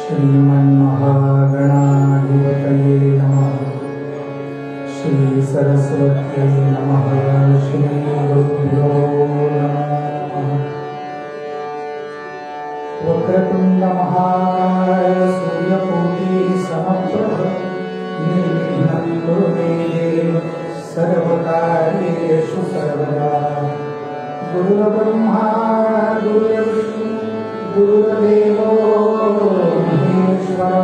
श्रीमन्महागणाधिपतये नमः। श्री सरस्वत्यै नमः। श्री गुरुभ्यो नमः। वक्रतुण्ड महाकाय सूर्यकोटि समप्रभ निर्विघ्नं कुरु मे देव सर्वकार्येषु सर्वदा। गुरुर्ब्रह्मा गुरुर्विष्णु गुरुर्देवो महेश्वरा।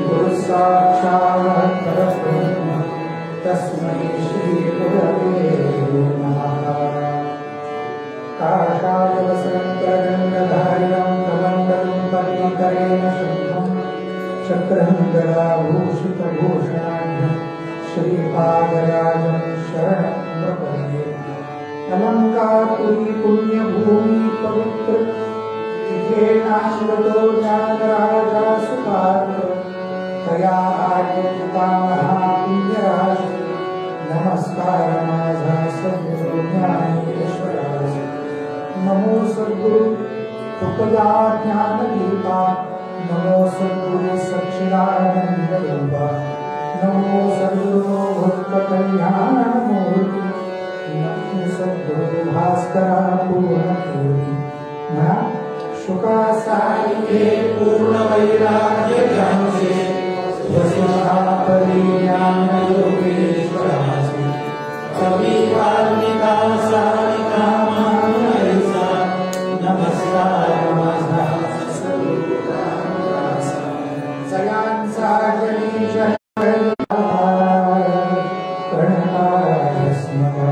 गुरु साक्षात् परब्रह्म तस्मै श्री गुरवे नमः। काषायवस्त्रगन्धधारिणं कमण्डलं पद्मकरेण शुभ्रं चक्रं गदाभूषितभूषणाढ्यं श्रीपादराजं शरणं प्रपद्ये। अलंकापुरी पुण्यभूमि पवित्र विजयनाश्वतो ज्ञानराजा सुपात्र तया आर्यता महापुण्यराज। नमस्कार माझा सद्गुरु ज्ञानेश्वराज। नमो सद्गुरु तुकया ज्ञानदीपा। नमो सद्गुरु सच्चिदानंद रूपा। नमो सद्गुरु भक्तकल्याणमूर्ति। नमो सद्गुरु भास्करा पूर्णज्योति। शुकासारिके पूर्ण वैराग्य ज्ञानसे वसुधा परिज्ञान योगेश्वरासि। कवि वाल्मीका सारिका महानैसा। नमस्कार माझा सद्गुरु रामदास। जयान साजनी जय प्रणताय स्मरा।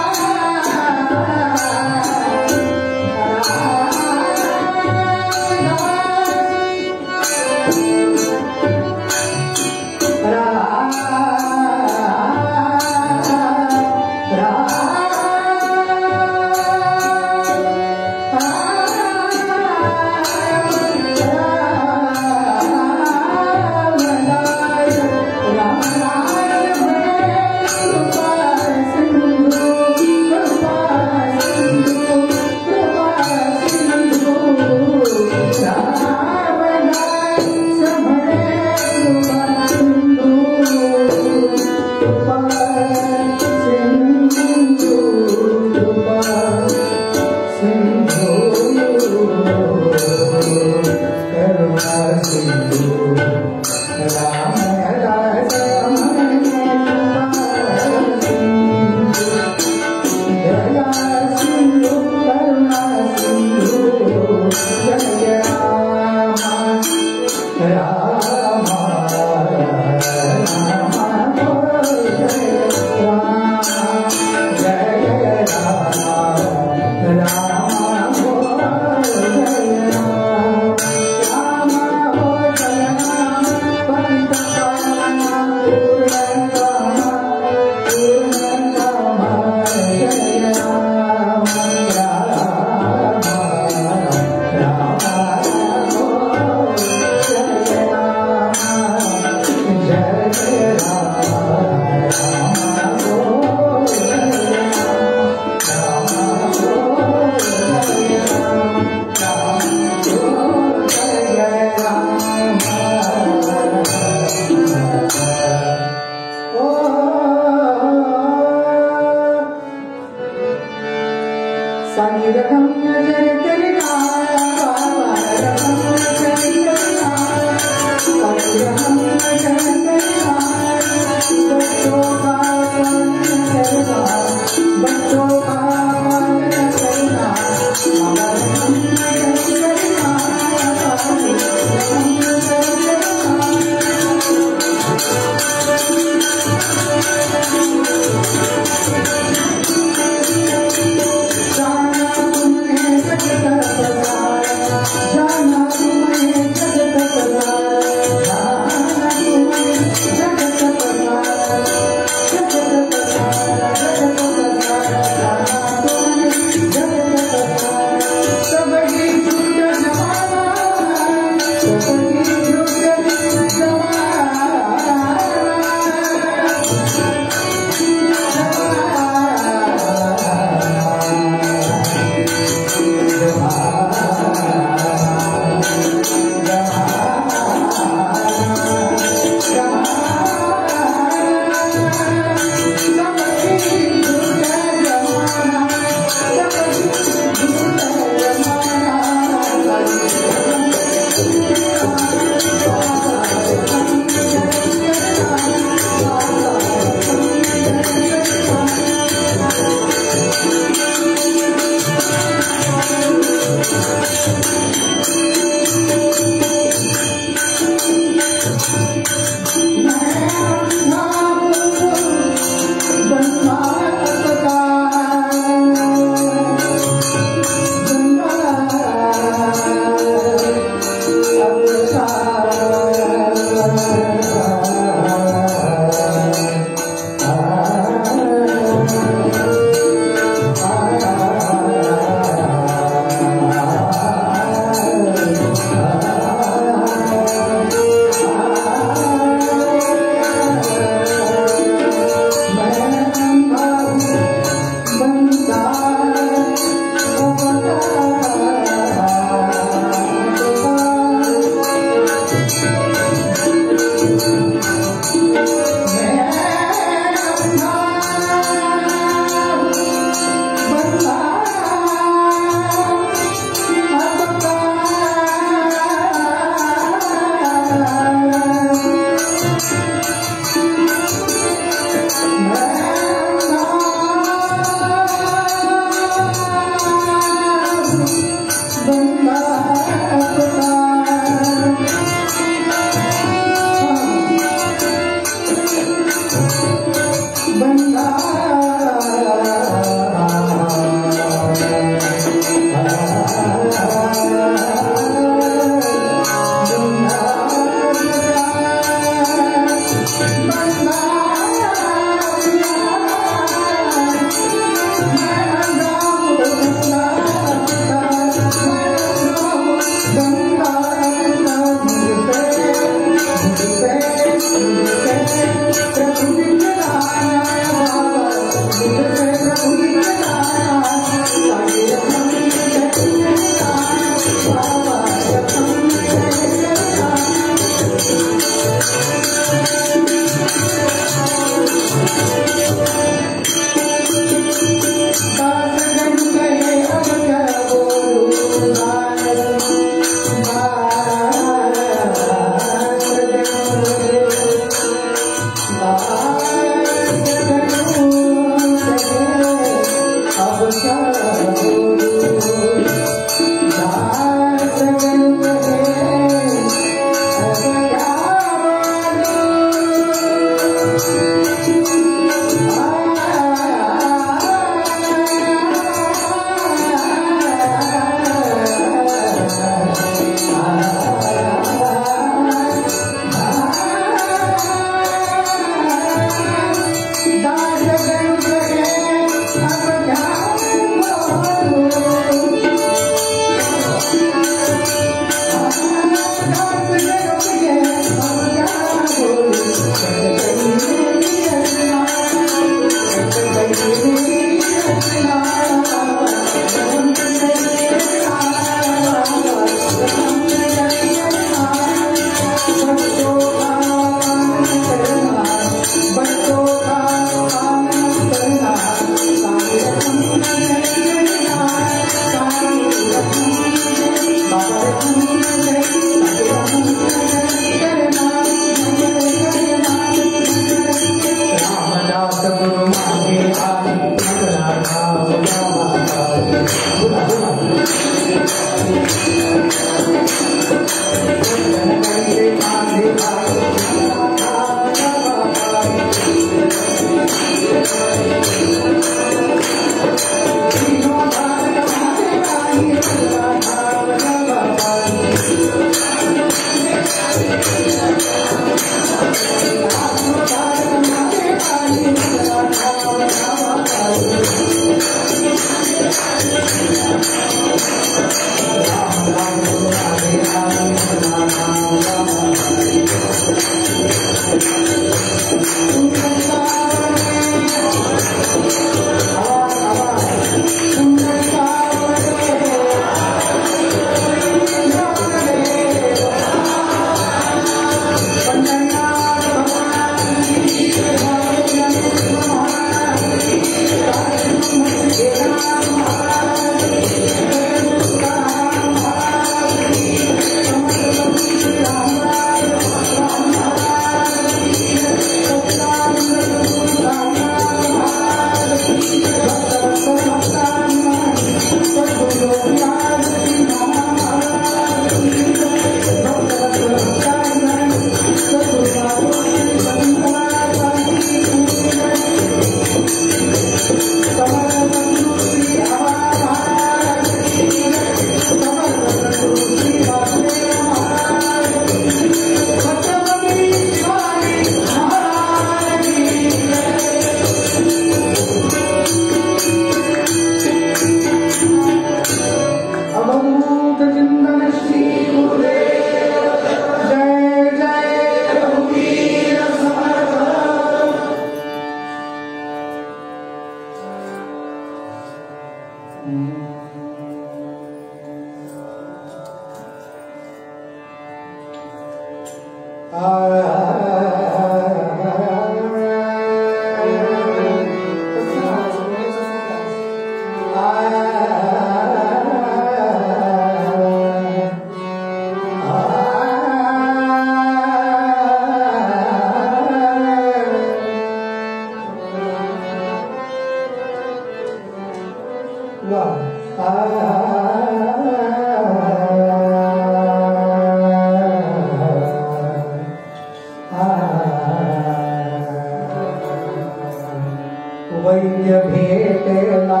वैद्य भेटला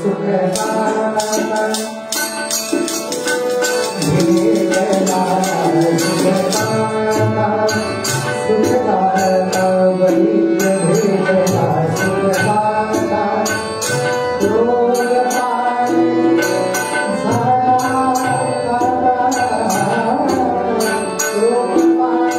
सुखदाता भेटला सुखदाता वैद्य भेटला सुखदाता रोग पाय झाला रोग पाय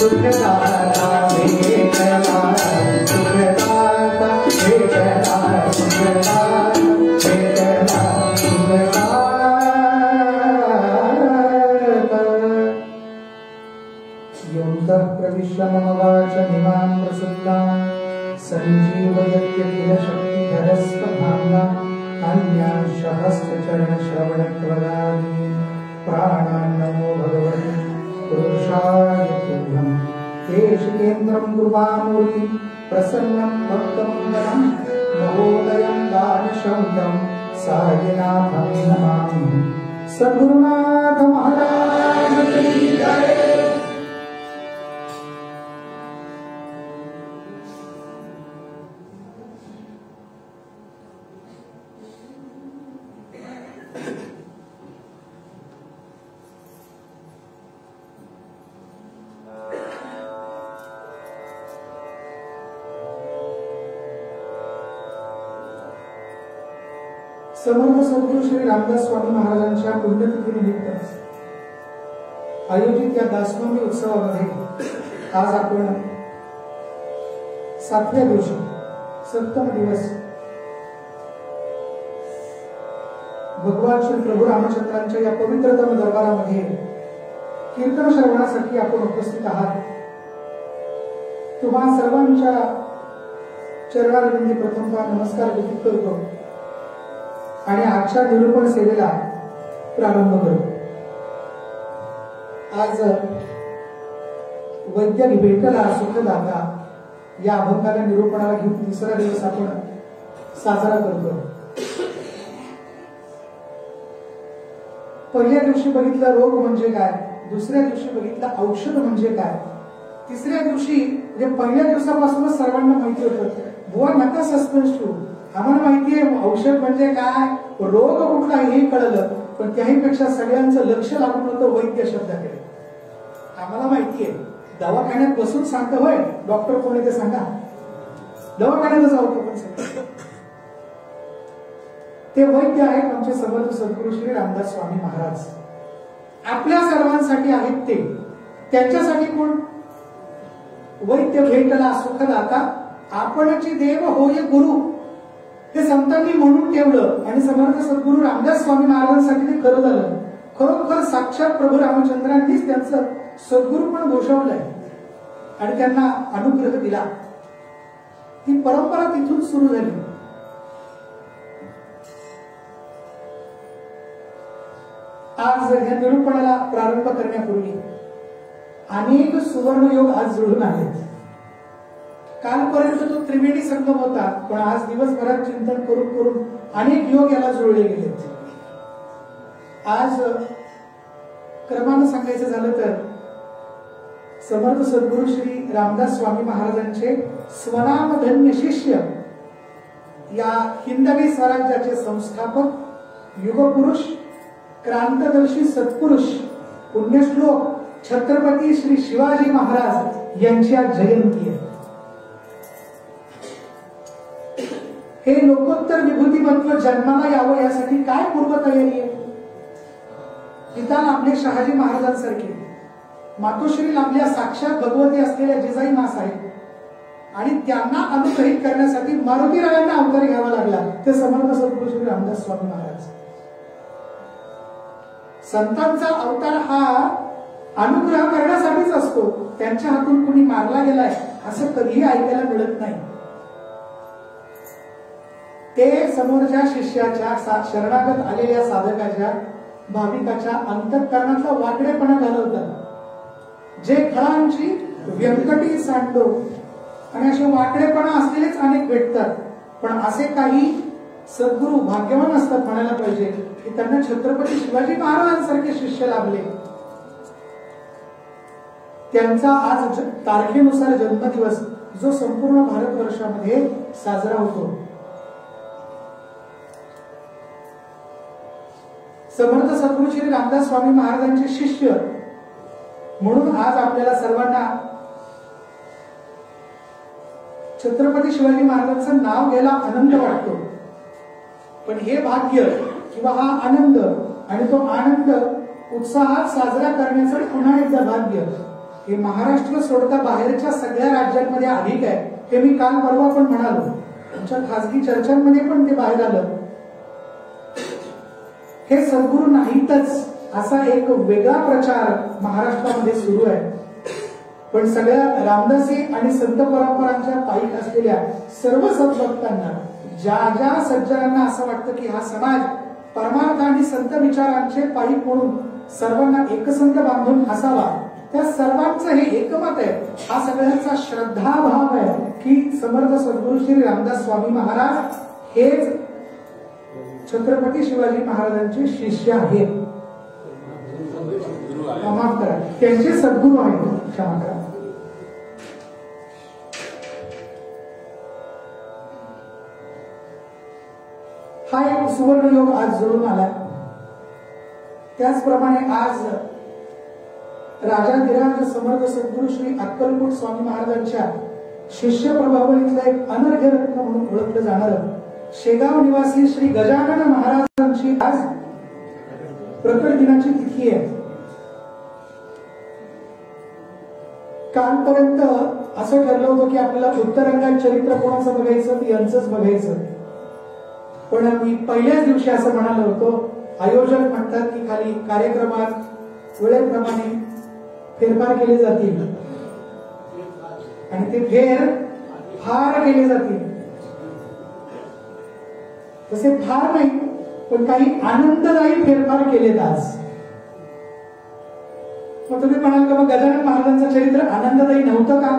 सुखदाता भेटला सुखदाता भेटला सुखदाता भेटला सुखदाता योऽन्तः प्रविश्य मम वाचमिमां प्रसुप्तां सञ्जीवयत्य किल शक्तिधरस्वधाम्ना अन्यांशहस्तचरणश्रवणत्वगादि प्राणान् नमो भगवते पुरुषाय तुभ्यं देशिकेन्द्रं कृपामूर्तिं प्रसन्नं भक्तमङ्गलं महोदयं दानशौर्यं सायिनाथं नमामि। सद्गुरुनाथ महाराज की जय। समर्थ सद्गुरू श्री रामदास स्वामी महाराजांच्या पुण्यतिथीनिमित्त आयोजित या दासनवमी उत्सवामध्ये आज आपण 7व्या दिवशी सप्तम दिवस भगवान श्री प्रभू रामचंद्रांच्या या पवित्रतम दरबारामध्ये कीर्तन श्रवणासाठी आपण उपस्थित आहात। तुम्हा सर्वांच्या चरणारविंदी प्रथमतः नमस्कार व्यक्त करतो आणि आजच्या निरूपण सेवेला प्रारंभ करू। आज वैद्य भेटला सुखदाता या अभंगाला निरूपणाला घेऊन तिसरा दिवस आपण साजरा करतो। पहिल्या दिवशी बघितलं रोग म्हणजे काय, दुसऱ्या दिवशी बघितलं औषध म्हणजे काय, तिसऱ्या दिवशी म्हणजे पहिल्या दिवसापासूनच सर्वांना माहिती होतं बुवा नका सस्पेन्स ठेवू, आम्हाला माहितीये औषध म्हणजे काय, रोग कुठला हे कळलं, पण त्याहीपेक्षा सगळ्यांचं लक्ष लागून होतं वैद्य शब्दाकडे। आम्हाला माहितीये दवाखान्यात बसून सांगतो होय डॉक्टर कोण आहे ते सांगा, दवाखान्यात जाऊ पण ते वैद्य आहेत आमचे समर्थ सद्गुरू श्री रामदास स्वामी महाराज। आपल्या सर्वांसाठी आहेत ते, त्यांच्यासाठी कोण वैद्य भेटला सुखदाता आपणची देव होय गुरु, ते संतांनी म्हणून ठेवलं आणि समर्थ सद्गुरू रामदास स्वामी महाराजांसाठी ते खरं झालं। खरोखर साक्षात प्रभू रामचंद्रांनीच त्यांचं सद्गुरू पण घोषवलंय आणि त्यांना अनुग्रह दिला। ती परंपरा तिथून सुरू झाली। आज या निरूपणाला प्रारंभ करण्यापूर्वी अनेक सुवर्णयोग आज जुळून आहेत। कालपर्यंत तो त्रिवेणी संगम होता, पण आज दिवसभरात चिंतन करून करून अनेक योग याला जुळले गेले। आज क्रमानं सांगायचं झालं तर समर्थ सद्गुरू श्री रामदास स्वामी महाराजांचे स्वनामधन्य शिष्य, या हिंदवी स्वराज्याचे संस्थापक, युगपुरुष, क्रांतदर्शी सत्पुरुष, पुण्यश्लोक छत्रपती श्री शिवाजी महाराज यांची आज जयंती आहे। हे लोकोत्तर विभूतिमत्व जन्माला यावं यासाठी काय पूर्वतयारी आहे। पिता लाभले शहाजी महाराजांसारखे, मातोश्री लाभल्या साक्षात भगवती असलेल्या जिजाई मासाहेब, आणि त्यांना अनुग्रहित करण्यासाठी मारुतीरायांना अवतार घ्यावा लागला, ते समर्थ सद्गुरू श्री रामदास स्वामी महाराज। संतांचा अवतार हा अनुग्रह करण्यासाठीच असतो, त्यांच्या हातून कुणी मारला गेलाय असं कधीही ऐकायला मिळत नाही। ते समोरच्या शिष्याच्या शरणागत आलेल्या साधकाच्या भाविकाच्या अंतःकरणातला वाकडेपणा घालवतात, जे खळांची व्यंकटी सांडो, आणि असे वाकडेपणा असलेलेच अनेक भेटतात, पण असे काही सद्गुरू भाग्यवान असतात म्हणायला पाहिजे की त्यांना छत्रपती शिवाजी महाराजांसारखे शिष्य लाभले। त्यांचा आज तारखेनुसार जन्मदिवस जो संपूर्ण भारतवर्षामध्ये साजरा होतो। समर्थ सद्गुरू श्री रामदास स्वामी महाराजांचे शिष्य म्हणून आज आपल्याला सर्वांना छत्रपती शिवाजी महाराजांचं नाव घ्यायला आनंद वाटतो, पण हे भाग्य किंवा हा आनंद आणि तो आनंद उत्साहात साजरा करण्याचं पुन्हा एकदा भाग्य हे महाराष्ट्र सोडता बाहेरच्या सगळ्या राज्यांमध्ये अधिक आहे. हे मी काल परवा पण म्हणालो, आमच्या खासगी चर्चांमध्ये पण ते बाहेर आलं. हे सद्गुरू नाहीतच असा एक वेगळा प्रचार महाराष्ट्रामध्ये सुरू आहे. पण सगळ्या रामदासी आणि संत परंपरांच्या पायीक असलेल्या सर्व सद्भक्तांना, ज्या ज्या सज्जनांना असं वाटतं की हा समाज परमार्थ आणि संत विचारांचे पायीक म्हणून सर्वांना एकसंत बांधून असावा, त्या सर्वांचं हे एकमत आहे. हा सगळ्यांचा श्रद्धाभाव आहे की समर्थ सद्गुरू श्री रामदास स्वामी महाराज हेच छत्रपती शिवाजी महाराजांचे शिष्य आहेत. माफ करा, त्यांचे सद्गुरू आहेत. क्षमा करा. हा एक सुवर्ण योग आज जुळून आला. त्याचप्रमाणे आज राजाधिराज समर्थ सद्गुरू श्री अक्कलकोट स्वामी महाराजांच्या शिष्य प्रभावळीतलं एक अनर्घ्य रत्न म्हणून ओळखलं जाणारं शेगाव निवासी श्री गजानन महाराजांची आज प्रकट दिनाची तिथी आहे. कालपर्यंत असं ठरलं होतं की आपल्याला उत्तरंगात चरित्र कोणाचं बघायचं, यांचंच बघायचं. पण मी पहिल्याच दिवशी असं म्हणालो होतो, आयोजक म्हणतात की खाली कार्यक्रमात वेळेप्रमाणे फेरफार केले जातील आणि ते फेर फार केले जातील. तसे फार नाही, पण काही आनंददायी फेरफार केलेत आज. मग तुम्ही म्हणाल का मग गजानन महाराजांचं चरित्र आनंददायी नव्हतं का?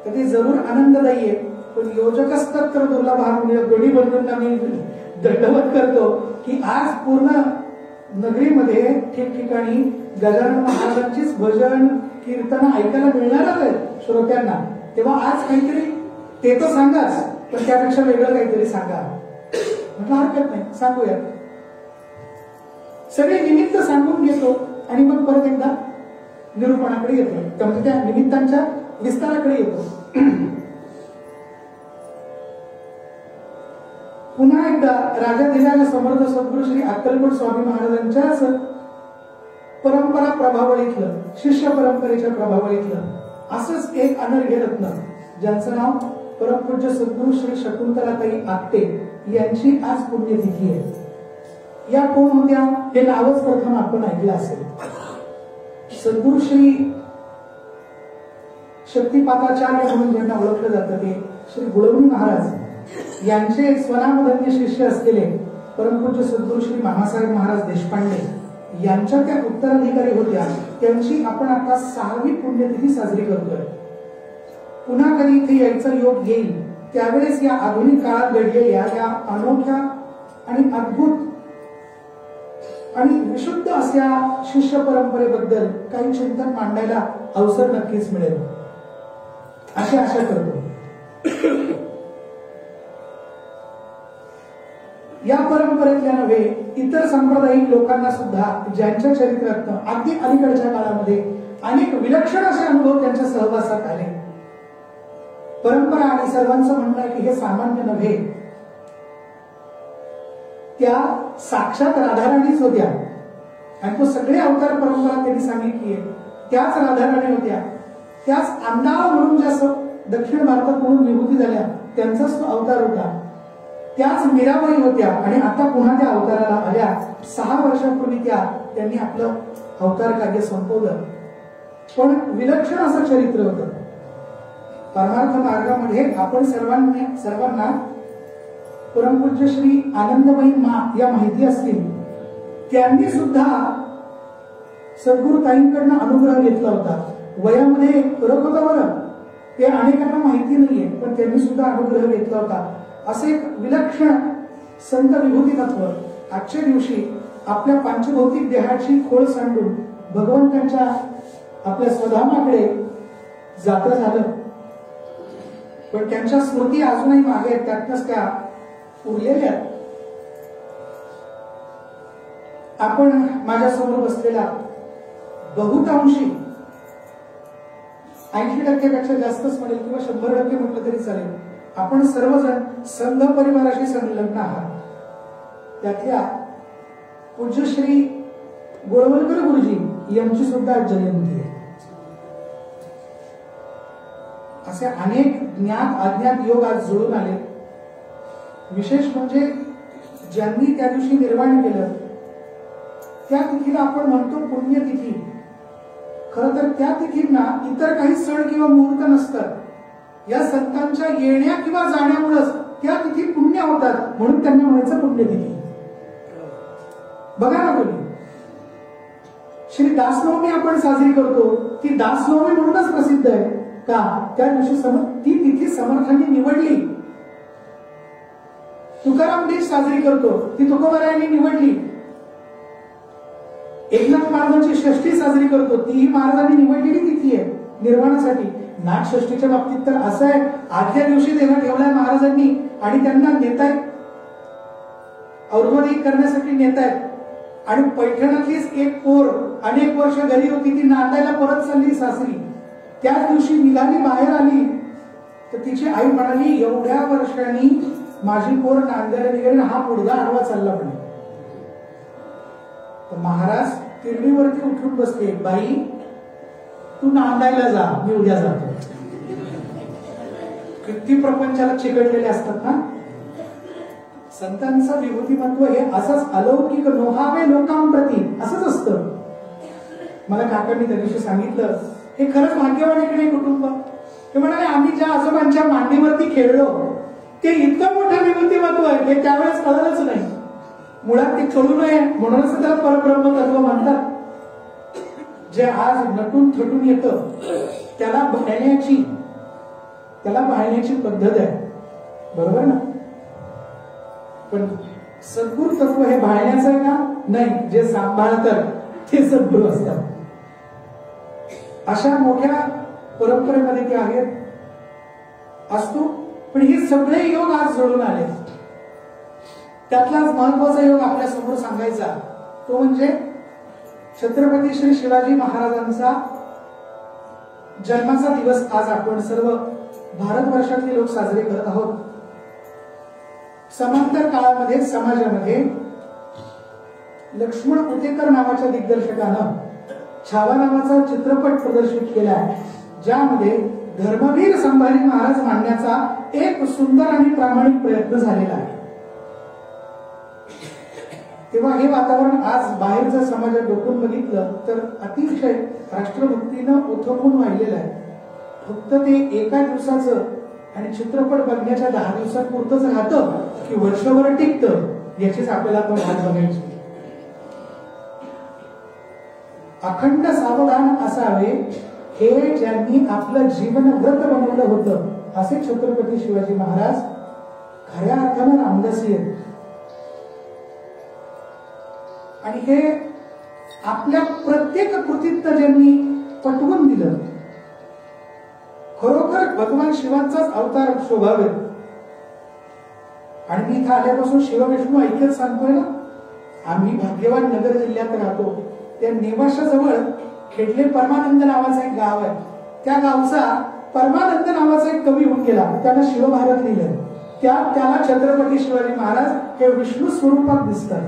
तर ते जरूर आनंददायी आहे, पण योजकच तर दुर्लभ दोन्ही बंधूंना मी दंडवत करतो की आज पूर्ण नगरीमध्ये ठिकठिकाणी गजानन महाराजांचीच भजन कीर्तन ऐकायला मिळणारच आहेत श्रोत्यांना. तेव्हा आज काहीतरी ते तर सांगाच, पण त्यापेक्षा वेगळं काहीतरी सांगा. म्हटलं हरकत नाही, सांगूया. सगळे निमित्त सांगून घेतो आणि मग परत एकदा निरूपणाकडे येतो, त्यामुळे त्या निमित्तांच्या विस्ताराकडे येतो. पुन्हा एकदा राजाधिराज समर्थ सद्गुरू श्री अक्कलकोट स्वामी महाराजांच्याच परंपरा प्रभावळीतलं, शिष्य परंपरेच्या प्रभावळीतलं असंच एक अनर्घ्य रत्न, ज्यांचं नाव परमपूज्य सद्गुरू श्री शकुंतलाताई आपटे यांची आज पुण्यतिथी आहे. या कोण होत्या हे नावच प्रथम आपण ऐकलं असेल. सद्गुरू श्री शक्तिपाताचार्य म्हणून ज्यांना ओळखलं जातं ते श्री गुळवणी महाराज यांचे स्वनामधन्य शिष्य असलेले परमपूज्य सद्गुरू श्री मामासाहेब महाराज देशपांडे यांच्या त्या उत्तराधिकारी होत्या. त्यांची आपण आता 6वी पुण्यतिथी साजरी करतोय. पुन्हा कधी इथे यायचा योग येईल त्यावेळेस या आधुनिक काळात घडलेल्या या अनोख्या आणि अद्भुत आणि विशुद्ध अशा शिष्य परंपरेबद्दल काही चिंतन मांडायला अवसर नक्कीच मिळेल अशी आशा करतो. या परंपरेतल्या नव्हे इतर सांप्रदायिक लोकांना सुद्धा ज्यांच्या चरित्रात अगदी अलीकडच्या काळामध्ये अनेक विलक्षण असे अनुभव त्यांच्या सहवासात आले. परंपरा आणि सर्वांचं म्हणणं आहे की हे सामान्य नव्हे, त्या साक्षात राधाराणीच होत्या आणि तो सगळे अवतार परंपरा त्यांनी सांगितली आहे त्याच राधाराणी होत्या. त्याच आंदाळ म्हणून ज्या दक्षिण भारतात म्हणून विभूती झाल्या त्यांचाच तो अवतार होता. त्याच मीराबाई होत्या आणि आता पुन्हा त्या अवताराला आल्या. 6 वर्षांपूर्वी त्यांनी आपलं अवतार कार्य संपवलं. पण विलक्षण असं चरित्र होतं. परमार्थ मार्गामध्ये आपण सर्वांना परमपूज्य श्री आनंदमयी मा या माहिती असतील. त्यांनी सुद्धा सद्गुरू ताईंकडनं अनुग्रह घेतला होता. वयामध्ये फरक होता बरं, ते अनेकांना माहिती नाहीये, पण त्यांनी सुद्धा अनुग्रह घेतला होता. असे एक विलक्षण संत विभूती तत्व आजच्या दिवशी आपल्या पंचभौतिक देहाची खोळ सांडून भगवंतांच्या आपल्या स्वधामाकडे जातं झालं. पण त्यांच्या स्मृती अजूनही मागे आहेत, त्यातच त्या उरलेल्या. आपण माझ्यासमोर बसलेला बहुतांशी 80% पेक्षा जास्तच म्हणेल किंवा 100% म्हटलं तरी चालेल, आपण सर्वजण संघ परिवाराशी संलग्न आहात. त्यातल्या पूज्य श्री गोळवलकर गुरुजी यांची सुद्धा जयंती आहे. असे अनेक ज्ञात अज्ञात योग आज जुळून आले. विशेष म्हणजे ज्यांनी त्या दिवशी निर्वाण केलं त्या तिथीला आपण म्हणतो पुण्यतिथी. खरं तर त्या तिथींना इतर काही सण किंवा मुहूर्त नसतात. या संतांच्या येण्या किंवा जाण्यामुळेच त्या तिथी पुण्य होतात, म्हणून त्यांना म्हणायचं पुण्यतिथी. बघा ना तुम्ही, श्री दासनवमी आपण साजरी करतो, ती दासनवमी म्हणूनच प्रसिद्ध आहे का? त्या दिवशी ती तिथी समर्थांनी निवडली. तुकाराम बीज साजरी करतो, ती तुकोबारायांनी निवडली. एकनाथ महाराजांची षष्ठी साजरी करतो, तीही महाराजांनी निवडलेली तिथी आहे निर्वाणासाठी. नागषष्ठीच्या बाबतीत तर असं आहे, आदल्या दिवशी देवा ठेवलाय महाराजांनी आणि त्यांना नेतायत, औरवदी करण्यासाठी नेतायत. आणि पैठणातलीच एक पोर अनेक वर्ष घरी होती, ती नांदायला परत चालली सासरी. त्याच दिवशी निघाली, बाहेर आली तर तिची आई म्हणाली, एवढ्या वर्षांनी माझी पोर नांदायला निघाली, हा मुलगा आडवा चालला म्हणे. तर महाराज तिरडीवरती उठून बसले, बाई तू नांदायला जा, मी उद्या जातो. किती प्रपंचाला चिकटलेले असतात ना. संतांचं विभूतिमत्व हे असंच अलौकिक नोहावे लोकांप्रती असंच असतं. मला काकांनी त्या दिवशी सांगितलं, हे खरंच भाग्यवान आहे की नाही कुटुंब. ते म्हणाले, आम्ही ज्या आजोबांच्या मांडीवरती खेळलो ते इतकं मोठं विभूतिमत्व आहे हे त्यावेळेस कळलंच नाही. मुळात ते कळू नये म्हणूनच त्याला परब्रह्म तत्व म्हणतात. जे आज नटून थटून येतं त्याला भाळण्याची पद्धत आहे, बरोबर ना. पण सद्गुरु तत्व हे भाळण्याचं आहे का? नाही, जे सांभाळतात ते सद्गुरु असतात. अशा मोठ्या परंपरेमध्ये ते आहेत असतो. पण हे सगळे योग आज जुळून आले. त्यातलाच महत्वाचा योग आपल्या समोर सांगायचा तो म्हणजे छत्रपती श्री शिवाजी महाराजांचा जन्माचा दिवस आज आपण सर्व भारतवर्षातले लोक साजरे करत आहोत. समांतर काळामध्ये समाजामध्ये लक्ष्मण उतेकर नावाच्या दिग्दर्शकानं छावा नावाचा चित्रपट प्रदर्शित केला आहे, ज्यामध्ये धर्मवीर संभाजी महाराज मांडण्याचा एक सुंदर आणि प्रामाणिक प्रयत्न झालेला आहे. तेव्हा हे वातावरण आज बाहेरच्या समाजात डोकून बघितलं तर अतिशय राष्ट्रभक्तीनं ओथंबून वाहिलेलं आहे. फक्त ते एका दिवसाचं आणि चित्रपट बघण्याच्या 10 दिवसांपुरतच राहतं की वर्षभर टिकतं, याचीच आपल्याला पण वाट बघायची. अखंड सावधान असावे हे ज्यांनी आपलं जीवन व्रत बनवलं होतं असे छत्रपती शिवाजी महाराज खऱ्या अर्थानं रामदासी आहेत. आणि हे आपल्या प्रत्येक कृतीत ज्यांनी पटवून दिलं. खरोखर भगवान शिवांचाच अवतार शोभावे. आणि मी इथं आल्यापासून शिवविष्णू ऐक्यच सांगतोय ना. आम्ही भाग्यवान नगर जिल्ह्यात राहतो. त्या नेवाशा जवळ खेडले परमानंद नावाचा एक गाव आहे. त्या गावचा परमानंद नावाचा एक कवी होऊन गेला, त्यानं शिवभारत लिहिलं. त्याला छत्रपती शिवाजी महाराज हे विष्णू स्वरूपात दिसतात.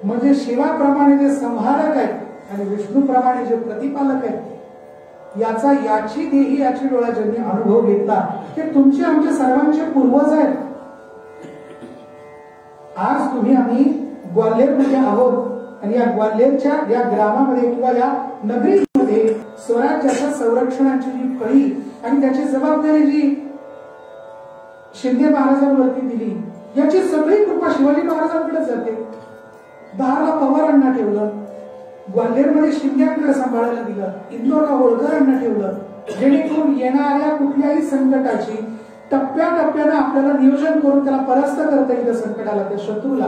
म्हणजे शिवाप्रमाणे जे संहारक आहेत आणि विष्णूप्रमाणे जे प्रतिपालक आहेत याची देही याची डोळा ज्यांनी अनुभव घेतला ते तुमचे आमचे सर्वांचे पूर्वज आहेत. आज तुम्ही आम्ही ग्वाल्हेरमध्ये आहोत आणि या ग्वाल्हेरच्या या ग्रामामध्ये किंवा या नगरीमध्ये स्वराज्याच्या संरक्षणाची जी फळी आणि त्याची जबाबदारी जी शिंदे महाराजांवरती दिली याची सगळी कृपा शिवाजी महाराजांकडे जाते. दारला पवारांना ठेवलं, ग्वाल्हेरमध्ये शिंद्यांकडे सांभाळायला दिलं, इंदोरला होळकरांना ठेवलं, जेणेकरून येणाऱ्या कुठल्याही संकटाची टप्प्याटप्प्यानं आपल्याला नियोजन करून त्याला परास्त करता येईल संकटाला, त्या शत्रूला.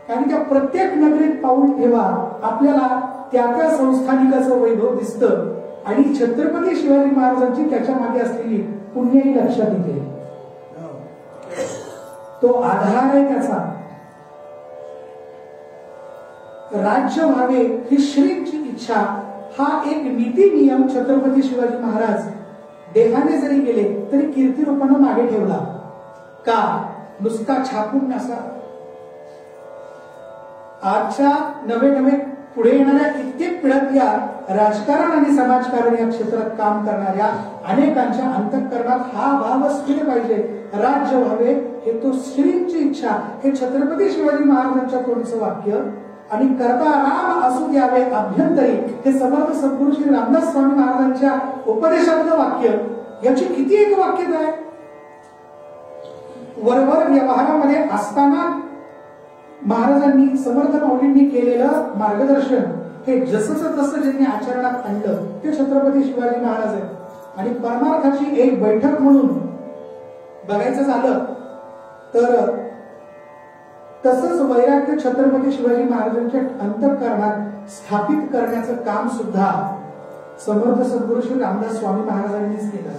आणि त्या प्रत्येक नगरीत पाऊल ठेवा, आपल्याला त्या संस्थानिकाचं वैभव दिसतं आणि छत्रपती शिवाजी महाराजांची त्याच्या मागे असलेली पुण्यही लक्षात येते. तो आधार आहे त्याचा. राज्य व्हावे ही श्रींची इच्छा, हा एक नीती नियम छत्रपती शिवाजी महाराज देहाने जरी गेले तरी कीर्ती रूपानं मागे ठेवला. का? नुसता छापून नसा. आजच्या नवे पुढे येणाऱ्या कित्येक पिढ्यातल्या राजकारण आणि समाजकारण या क्षेत्रात काम करणाऱ्या अनेकांच्या अंतःकरणात हा भाव स्थिर पाहिजे, राज्य व्हावे हे तो श्रींची इच्छा, हे छत्रपती शिवाजी महाराजांच्या तोंडचं वाक्य. आणि करता राम असू द्यावे अभ्यंतरी हे समर्थ सद्गुरू श्री रामदास स्वामी महाराजांच्या उपदेशातलं वाक्य. याची किती एक वाक्यता आहे. वरवर व्यवहारामध्ये असताना महाराजांनी समर्थ माऊलींनी केलेलं मार्गदर्शन हे जसंच तसं ज्यांनी आचरणात आणलं ते छत्रपती शिवाजी महाराज आहेत. आणि परमार्थाची एक बैठक म्हणून बघायचं झालं तर तसंच वैराग्य छत्रपती शिवाजी महाराजांच्या अंतःकरणात स्थापित करण्याचं काम सुद्धा समर्थ सद्गुरू श्री रामदास स्वामी महाराजांनीच केलं.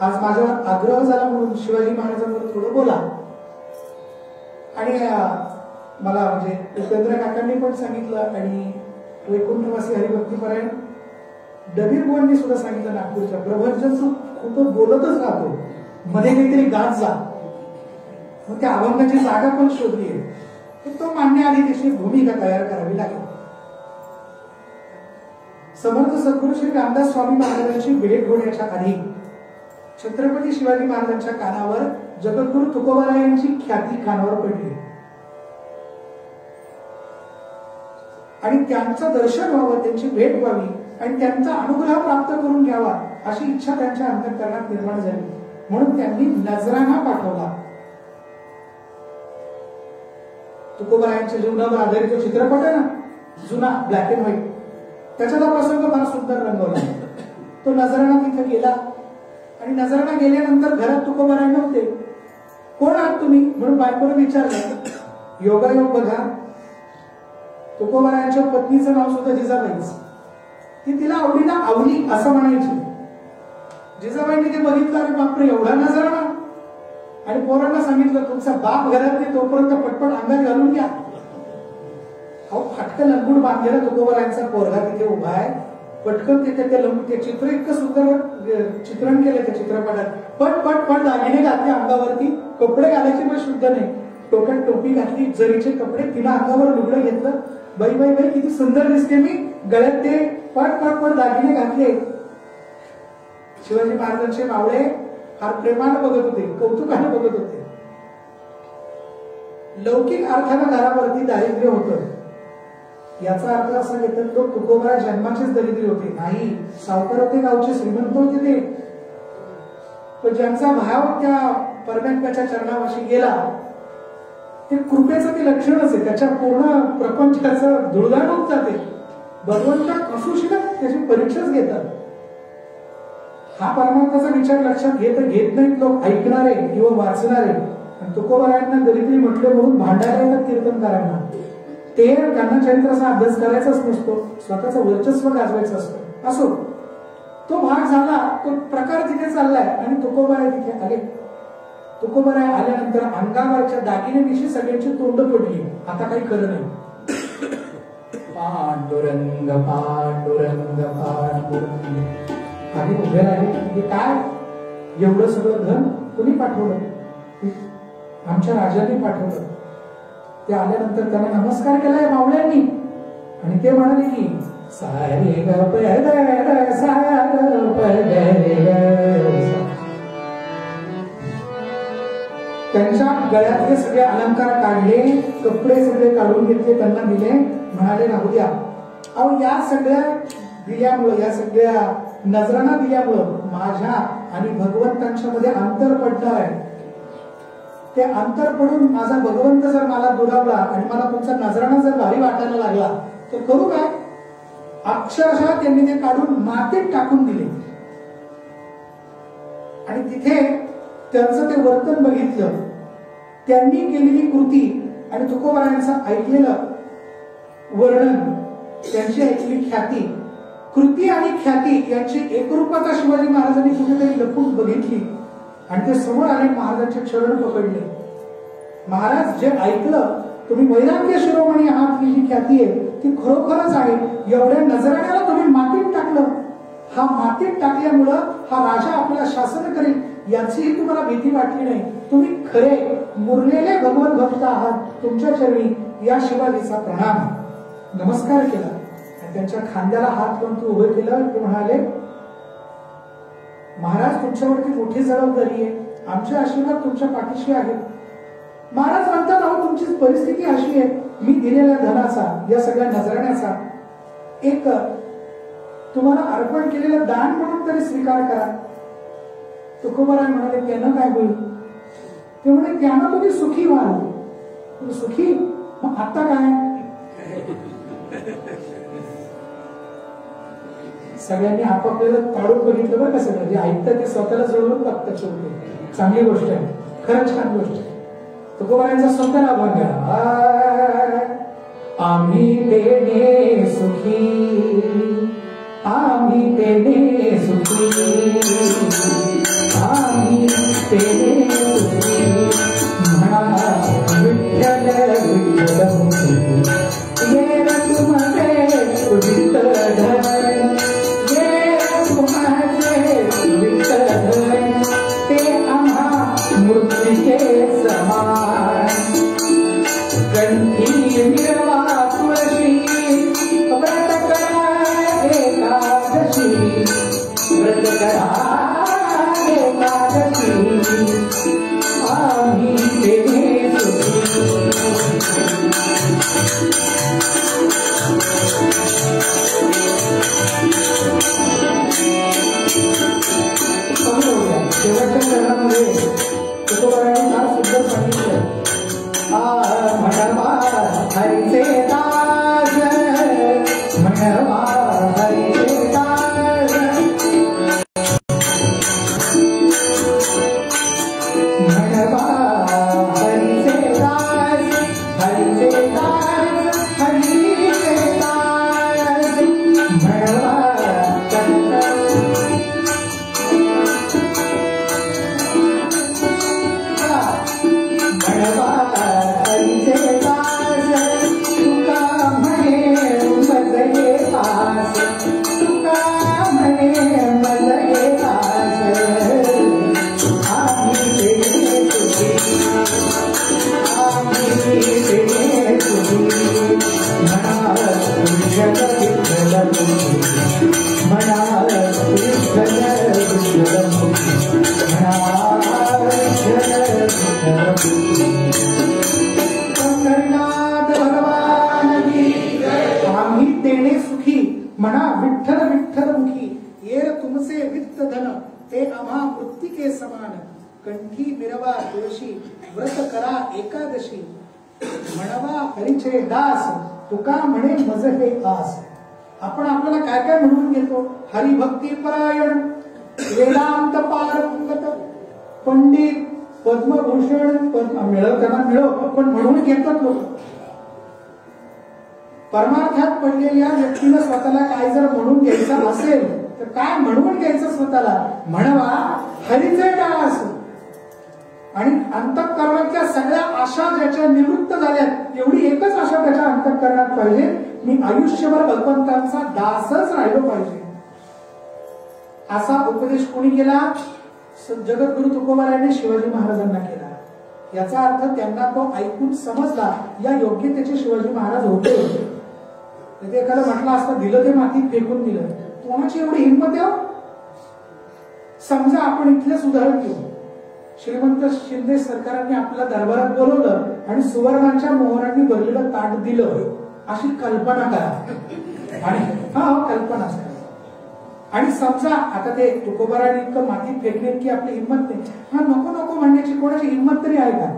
आज माझ्यावर आग्रह झाला म्हणून शिवाजी महाराजांवर थोडं बोला. आणि मला म्हणजे उपेंद्र काकांनी पण सांगितलं आणि वैकुंठवासी हरिभक्तीपरायण डबीर बुवांनी सुद्धा सांगितलं नागपूरच्या प्रभंजन खूप बोलतच राहतो, मध्ये काहीतरी गात जा. मग त्या अभंगाची जागा पण शोधली आहे, तो मान्य आधी त्याची भूमिका तयार करावी लागेल. समर्थ सद्गुरू श्री रामदास स्वामी महाराजांची भेट होण्याच्या आधी छत्रपती शिवाजी महाराजांच्या कानावर जगद्गुरु तुकोबारायांची ख्याती कानावर पडली आणि त्यांचं दर्शन व्हावं, त्यांची भेट व्हावी आणि त्यांचा अनुग्रह प्राप्त करून घ्यावा अशी इच्छा त्यांच्या अंतःकरणात निर्माण झाली. म्हणून त्यांनी नजराणा पाठवला. तुकोबारायांच्या जीवनावर आधारित चित्रपट आहे ना जुना ब्लॅक अँड व्हाईट, त्याच्याचा प्रसंग फार सुंदर रंगवला. तो नजराणा तिथे गेला आणि नजराणा गेल्यानंतर घरात तुकोबाराय नव्हते. कोण आहात तुम्ही म्हणून बायकोने विचारलं. योगायोग बघा, तुकोबारायांच्या पत्नीचं नाव सुद्धा जिजाबाईच. ती तिला आवडीला आवली असं म्हणायची. जिजाबाईंनी ते बघितलं आणि बापरे एवढा नजराणा. आणि पोरांना सांगितलं तुमचा बाप घरात नाही तोपर्यंत पटपट अंगात घालून घ्या. अहो फाटकं लंगूड बांधलेला तुकोबारायांचा पोरगा तिथे उभा आहे. पटकन ते चित्र इतकं सुंदर चित्रण केलं त्या चित्रपटात. पट पट पट दागिने घातले अंगावरती, कपडे घालायचे पण शुद्ध नाही, डोक्यात टोपी घातली, जरीचे कपडे, तिला अंगावर लुगडं घेतलं. बाई बाई बाई किती सुंदर दिसते मी, गळ्यात ते पट पट पट दागिने घातले. शिवाजी महाराजांचे मावळे फार प्रेमानं बघत होते, कौतुकाने बघत होते. लौकिक अर्थानं घरावरती दारिद्र्य होतं. याचा अर्थ असा घेतला तो तुकोबा जन्माचेच दरिद्री होते नाही, सावकार होते, गावचे श्रीमंत होते ते. पण ज्यांचा भाव त्या परमेश्वराच्या चरणापाशी गेला ते कृपेचं ते लक्षणच आहे. त्याच्या पूर्ण प्रपंचाचं धुळदाण होत जाते. भगवंत कसुशीला त्याची परीक्षाच घेतात. हा परमार्थाचा विचार लक्षात घेत नाहीत लोक, ऐकणारे किंवा वाचणारे. तुकोबारायांना दरिद्री म्हटले म्हणून भांडायला येतात कीर्तनकारांना. ते त्यांना चरित्राचा अभ्यास करायचाच नसतो, स्वतःचं वर्चस्व गाजवायचं असतं. असो तो भाग झाला, तो प्रकार तिथे चाललाय आणि तुकोबाराय तिथे आले. तुकोबाराय आल्यानंतर अंगावरच्या दागिन्याविषयी सगळ्यांची तोंड पडली. आता काही खरं नाही. पांडुरंग पांडुरंग पांडुरंग आणि उभे राहिले. काय एवढं सगळं धन कोणी पाठवलं? आमच्या राजांनी पाठवलं. ते आल्यानंतर त्यांना नमस्कार केलाय मावळ्यांनी आणि ते म्हणाले की सारे ग प ग सा ग प ग. त्यांच्या गळ्यातले सगळे अलंकार काढले, कपडे सगळे काढून घेतले, त्यांना दिले. म्हणाले राहू द्या. अहो या सगळ्या दिल्यामुळं, या सगळ्या नजराणा दिल्यामुळं माझ्या आणि भगवंतांच्या मध्ये अंतर पडणार आहे. ते अंतर पडून माझा भगवंत जर मला दुरावला आणि मला तुमचा नजराणा जर भारी वाटायला लागला तर करू काय? अक्षरशः त्यांनी ते काढून मातीत टाकून दिले. आणि तिथे त्यांचं ते वर्तन बघितलं, त्यांनी केलेली कृती आणि तुकोबारायांचं ऐकलेलं वर्णन, त्यांची ऐकलेली ख्याती, कृती आणि ख्याती यांची एकरूपता शिवाजी महाराजांनी कुठेतरी लपून बघितली आणि ते समोर आले. महाराजांचे चरण पकडले. महाराज जे ऐकलं तुम्ही वैराग्य शिरोमणी आहात ही जी ख्याती आहे ती खरोखरच आहे. एवढ्या नजराण्याला तुम्ही मातीत टाकलं. हा मातीत टाकल्यामुळं हा राजा आपल्याला शासन करेल याचीही तुम्हाला भीती वाटली नाही. तुम्ही खरे मुरलेले भगवत भक्त आहात. तुमच्या चरणी या शिवाजीचा प्रणाम. नमस्कार केला आणि त्यांच्या खांद्याला हात लावून तू उभं केलं. ते म्हणाले, महाराज तुमच्यावरती मोठी जबाबदारी आहे, आमचे आशीर्वाद तुमच्या पाठीशी आहेत. महाराज म्हणतात, अहो तुमची परिस्थिती अशी आहे, मी दिलेल्या धनाचा, या सगळ्या नजराण्याचा एक तुम्हाला अर्पण केलेलं दान म्हणून तरी स्वीकार करा. तुकोबाराय म्हणाले, त्यानं काय होईल? ते म्हणे, त्यानं तुम्ही सुखी व्हाल. तुम्ही सुखी, मग आता काय? सगळ्यांनी आपापल्याला काढून बघितलं बरं कसं, म्हणजे ऐकतं ते स्वतःला जवळून बघतात. शेवटी चांगली गोष्ट आहे, खरंच छान गोष्ट आहे. तुकोबारायांचा स्वतः अभंग, आम्ही तेने सुखी, आम्ही तेने सुखी, आम्ही तेने सुखी, म्हणा विठ्ठल विठ्ठल मुखी, ये तुमचे विठ्ठल धन, ये तुमचे विठ्ठल धन, ते आम्हा मूर्तीचे समान. कंठी मिरवा तुळशी, व्रत करा एकादशी, व्रत करा एकादशी, आम्ही तेने सुखी. शेवटच्या चरणामध्ये तुकोबारायांनी फार सुंदर सांगितलं, म्हणवा हरीचे दास, म्हणवा हरीचे दास, म्हणवा हरीचे दास, हरीचे दास, हरीचे दास, म्हणवा म्हणा विठ्ठल विठ्ठल मुखी, ये तुमचे वित्त धन, ते आम्हा मृत्तिके समान. कंठी मिरवा तुळशी, व्रत करा एकादशी, म्हणवा हरीचे दास, तुका म्हणे मज हे आस. आपण आपल्याला काय काय म्हणून घेतो? हरिभक्ती परायण, वेदांत पारंगत, पंडित, पद्मभूषण, मिळव त्यांना मिळव, पण म्हणून घेतात लोक. परमार्थात पडलेल्या व्यक्तीला स्वतःला काय जर म्हणून घ्यायचं असेल तर काय म्हणून घ्यायचं स्वतःला? म्हणवा हरीचे दास. आणि अंतःकरणाच्या सगळ्या आशा ज्याच्या निवृत्त झाल्यात, एवढी एकच आशा त्याच्या अंतःकरणात पाहिजे, मी आयुष्यभर भगवंतांचा दासच राहिलो पाहिजे. असा उपदेश कोणी केला? जगद्गुरु तुकोबारायांनी शिवाजी महाराजांना केला. याचा अर्थ त्यांना तो ऐकून समजला, या योग्यतेचे शिवाजी महाराज होते. एखादं म्हटलं असतं, दिलं ते मातीत फेकून दिलं. कोणाची एवढी हिंमत आहे? समजा आपण इथलेच उदाहरण घेऊ. श्रीमंत शिंदे सरकारांनी आपल्याला दरबारात बोलवलं आणि सुवर्णाच्या मोहरांनी भरलेलं ताट दिलं, अशी कल्पना करा. आणि कल्पना करा. आणि समजा आता ते तुकोबारांनी इतकं मातीत फेकले की आपली हिंमत नाही. नको नको म्हणण्याची कोणाची हिंमत तरी आहे का?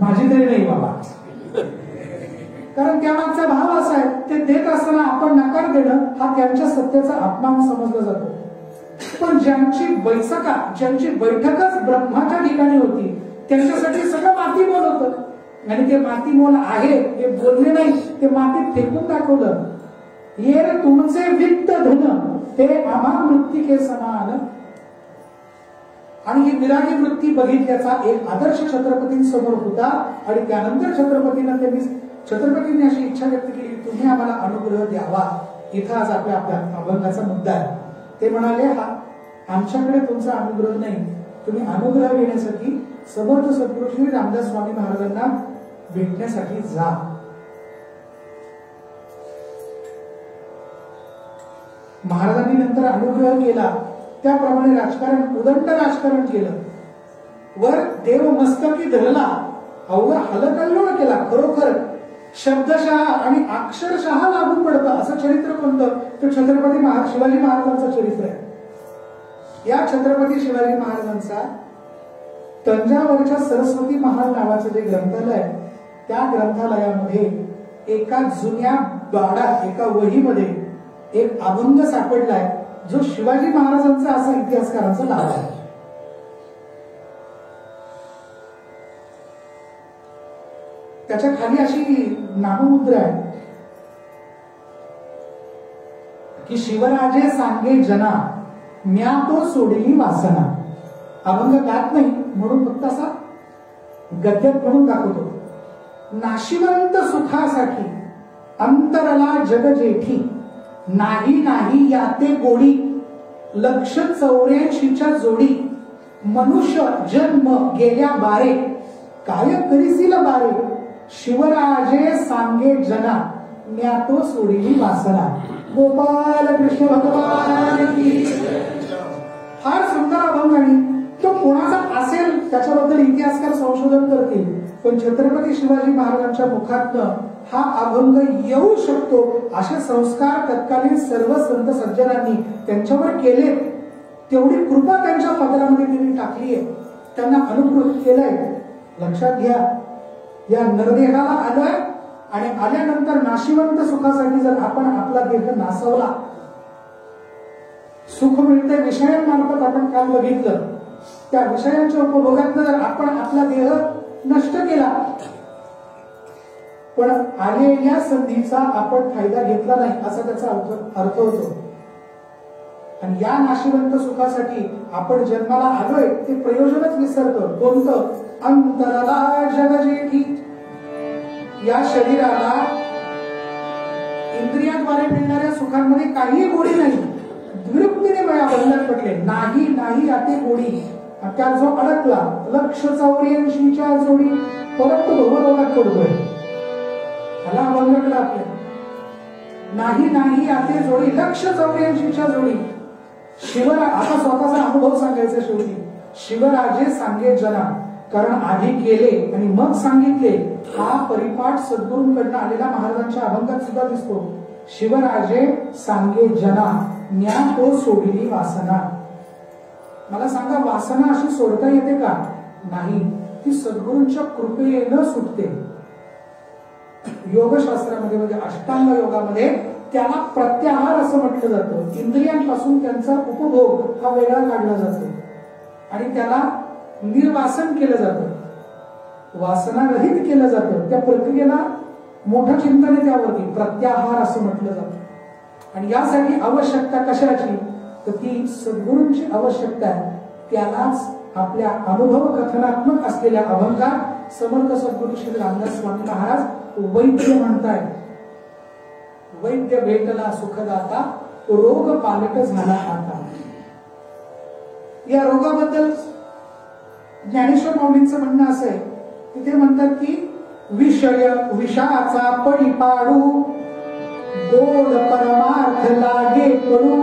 माझी तरी नाही बाबा. कारण त्यामागचा भाव असा आहे, ते देत असताना आपण नकार देणं हा त्यांच्या सत्तेचा अपमान समजला जातो. पण ज्यांची बैठका, ज्यांची बैठकच ब्रह्माच्या ठिकाणी होती, त्यांच्यासाठी सगळं माती मोल होतं. आणि ते माती मोल आहे हे बोलले नाही, ते मातीत फेकून दाखवलं. ये तुमचे वित्त धन, ते आम्हा मृत्तिके समान. आणि ही विरागी वृत्ती बघितल्याचा एक आदर्श छत्रपतींसमोर होता. आणि त्यानंतर छत्रपतींनी अशी इच्छा व्यक्त केली, तुम्ही आम्हाला अनुग्रह द्यावा. इथं आज आपल्या अभंगाचा मुद्दा आहे. ते म्हणाले, आमच्याकडे तुमचा अनुग्रह नाही, तुम्ही अनुग्रह घेण्यासाठी समर्थ सद्गुरू श्री रामदास स्वामी महाराजांना भेटण्यासाठी जा. महाराजांनी नंतर अनुग्रह केला त्याप्रमाणे राजकारण, उदंड राजकारण केलं. वर देव मस्तकी धरला, अवघा हलकल्लोळ केला. खरोखर शब्दशः आणि अक्षरशः लागू पडतं असं चरित्र कोणतं? तर छत्रपती शिवाजी महाराजांचं चरित्र आहे. या छत्रपती शिवाजी महाराजांचा तंजावरच्या सरस्वती महाल नावाचं जे ग्रंथालय आहे, त्या ग्रंथालयामध्ये एका जुन्या बाडात, एका वहीमध्ये एक अभंग सापडलाय जो शिवाजी महाराजांचा असा इतिहासकारांचा नाव आहे. त्याच्या खाली अशी नाममुद्रा आहे की शिवराजे सांगे जना, म्या तो सोडली वासना. अभंग गात नाही म्हणून फक्त असा गद्यात म्हणून दाखवतो. नाशिवंत सुखासाठी अंतरला जग जेठी, नाही नाही याते गोडी, 184च्या जोडी. मनुष्य जन्म गेल्या बारे, काय करीसील बारे, शिवराजे सांगे जना, म्या तो सोडली वासना. गोपाल कृष्ण भगवान की. फार सुंदर अभंग आणि तो कोणाचा असेल त्याच्याबद्दल इतिहासकार संशोधन करतील, पण छत्रपती शिवाजी महाराजांच्या मुखातनं हा अभंग येऊ शकतो असे संस्कार तत्कालीन सर्व संत सज्जनांनी त्यांच्यावर केले. तेवढी कृपा त्यांच्या पदरामध्ये त्यांनी टाकली आहे, त्यांना अनुकृत केलंय. लक्षात घ्या, या नरदेहाला आलोय आणि आल्यानंतर नाशिवंत सुखासाठी जर आपण आपला देह नासवला, सुख मिळते विषयांमार्फत आपण काल बघितलं, त्या विषयांच्या उपभोगात जर आपण आपला देह नष्ट केला, पण आलेल्या संधीचा आपण फायदा घेतला नाही असा त्याचा अर्थ होतो. आणि या नाशिवंत सुखासाठी आपण जन्माला आलोय ते प्रयोजनच विसरतो. कोणतं? अंतरला जग जेठी. या शरीराला इंद्रियाद्वारे मिळणाऱ्या सुखांमध्ये काही गोडी नाही. द्विरुक्तीने बंधन पडले, नाही नाही याते गोडी. त्या जो अडकला 184च्या जोडी परत भवरोगात पडतोय. त्याला अभंग आपले नाही नाही याते जोडी 184च्या जोडी. आता स्वतःचा अनुभव सांगायचा शेवटी. शिवराजे सांगे जना, कारण आधी केले आणि मग सांगितले हा परिपाठ सद्गुरूंकडनं आलेला महाराजांच्या अभंगात सुद्धा दिसतो. शिवराजे सांगे जना, म्या तो सोडली वासना. मला सांगा, वासना अशी सोडता येते का? नाही, ती सद्गुरूंच्या कृपेनं सुटते. योगशास्त्रामध्ये म्हणजे अष्टांग योगामध्ये त्याला प्रत्याहार असं म्हटलं जातं. इंद्रियांपासून त्यांचा उपभोग हा वेगळा काढला जातो आणि त्याला निर्वासन केलं जातं, वासना रहित केलं जातं. त्या प्रक्रियेला मोठं चिंतन आहे त्यावरती, प्रत्याहार असं म्हटलं जातं. आणि यासाठी आवश्यकता कशाची? तर ती सद्गुरूंची आवश्यकता आहे. त्यालाच आपल्या अनुभव कथनात्मक असलेल्या अभंगात समर्थ सद्गुरू श्री रामदास स्वामी महाराज वैद्य म्हणताय. वैद्य भेटला सुखदाता, रोग पालट झाला आता. या रोगाबद्दल ज्ञानेश्वर माऊलींचं म्हणणं असं आहे की ते म्हणतात की विषय विषाचा पडी पाडू, गोड परमार्थ लागे कडू,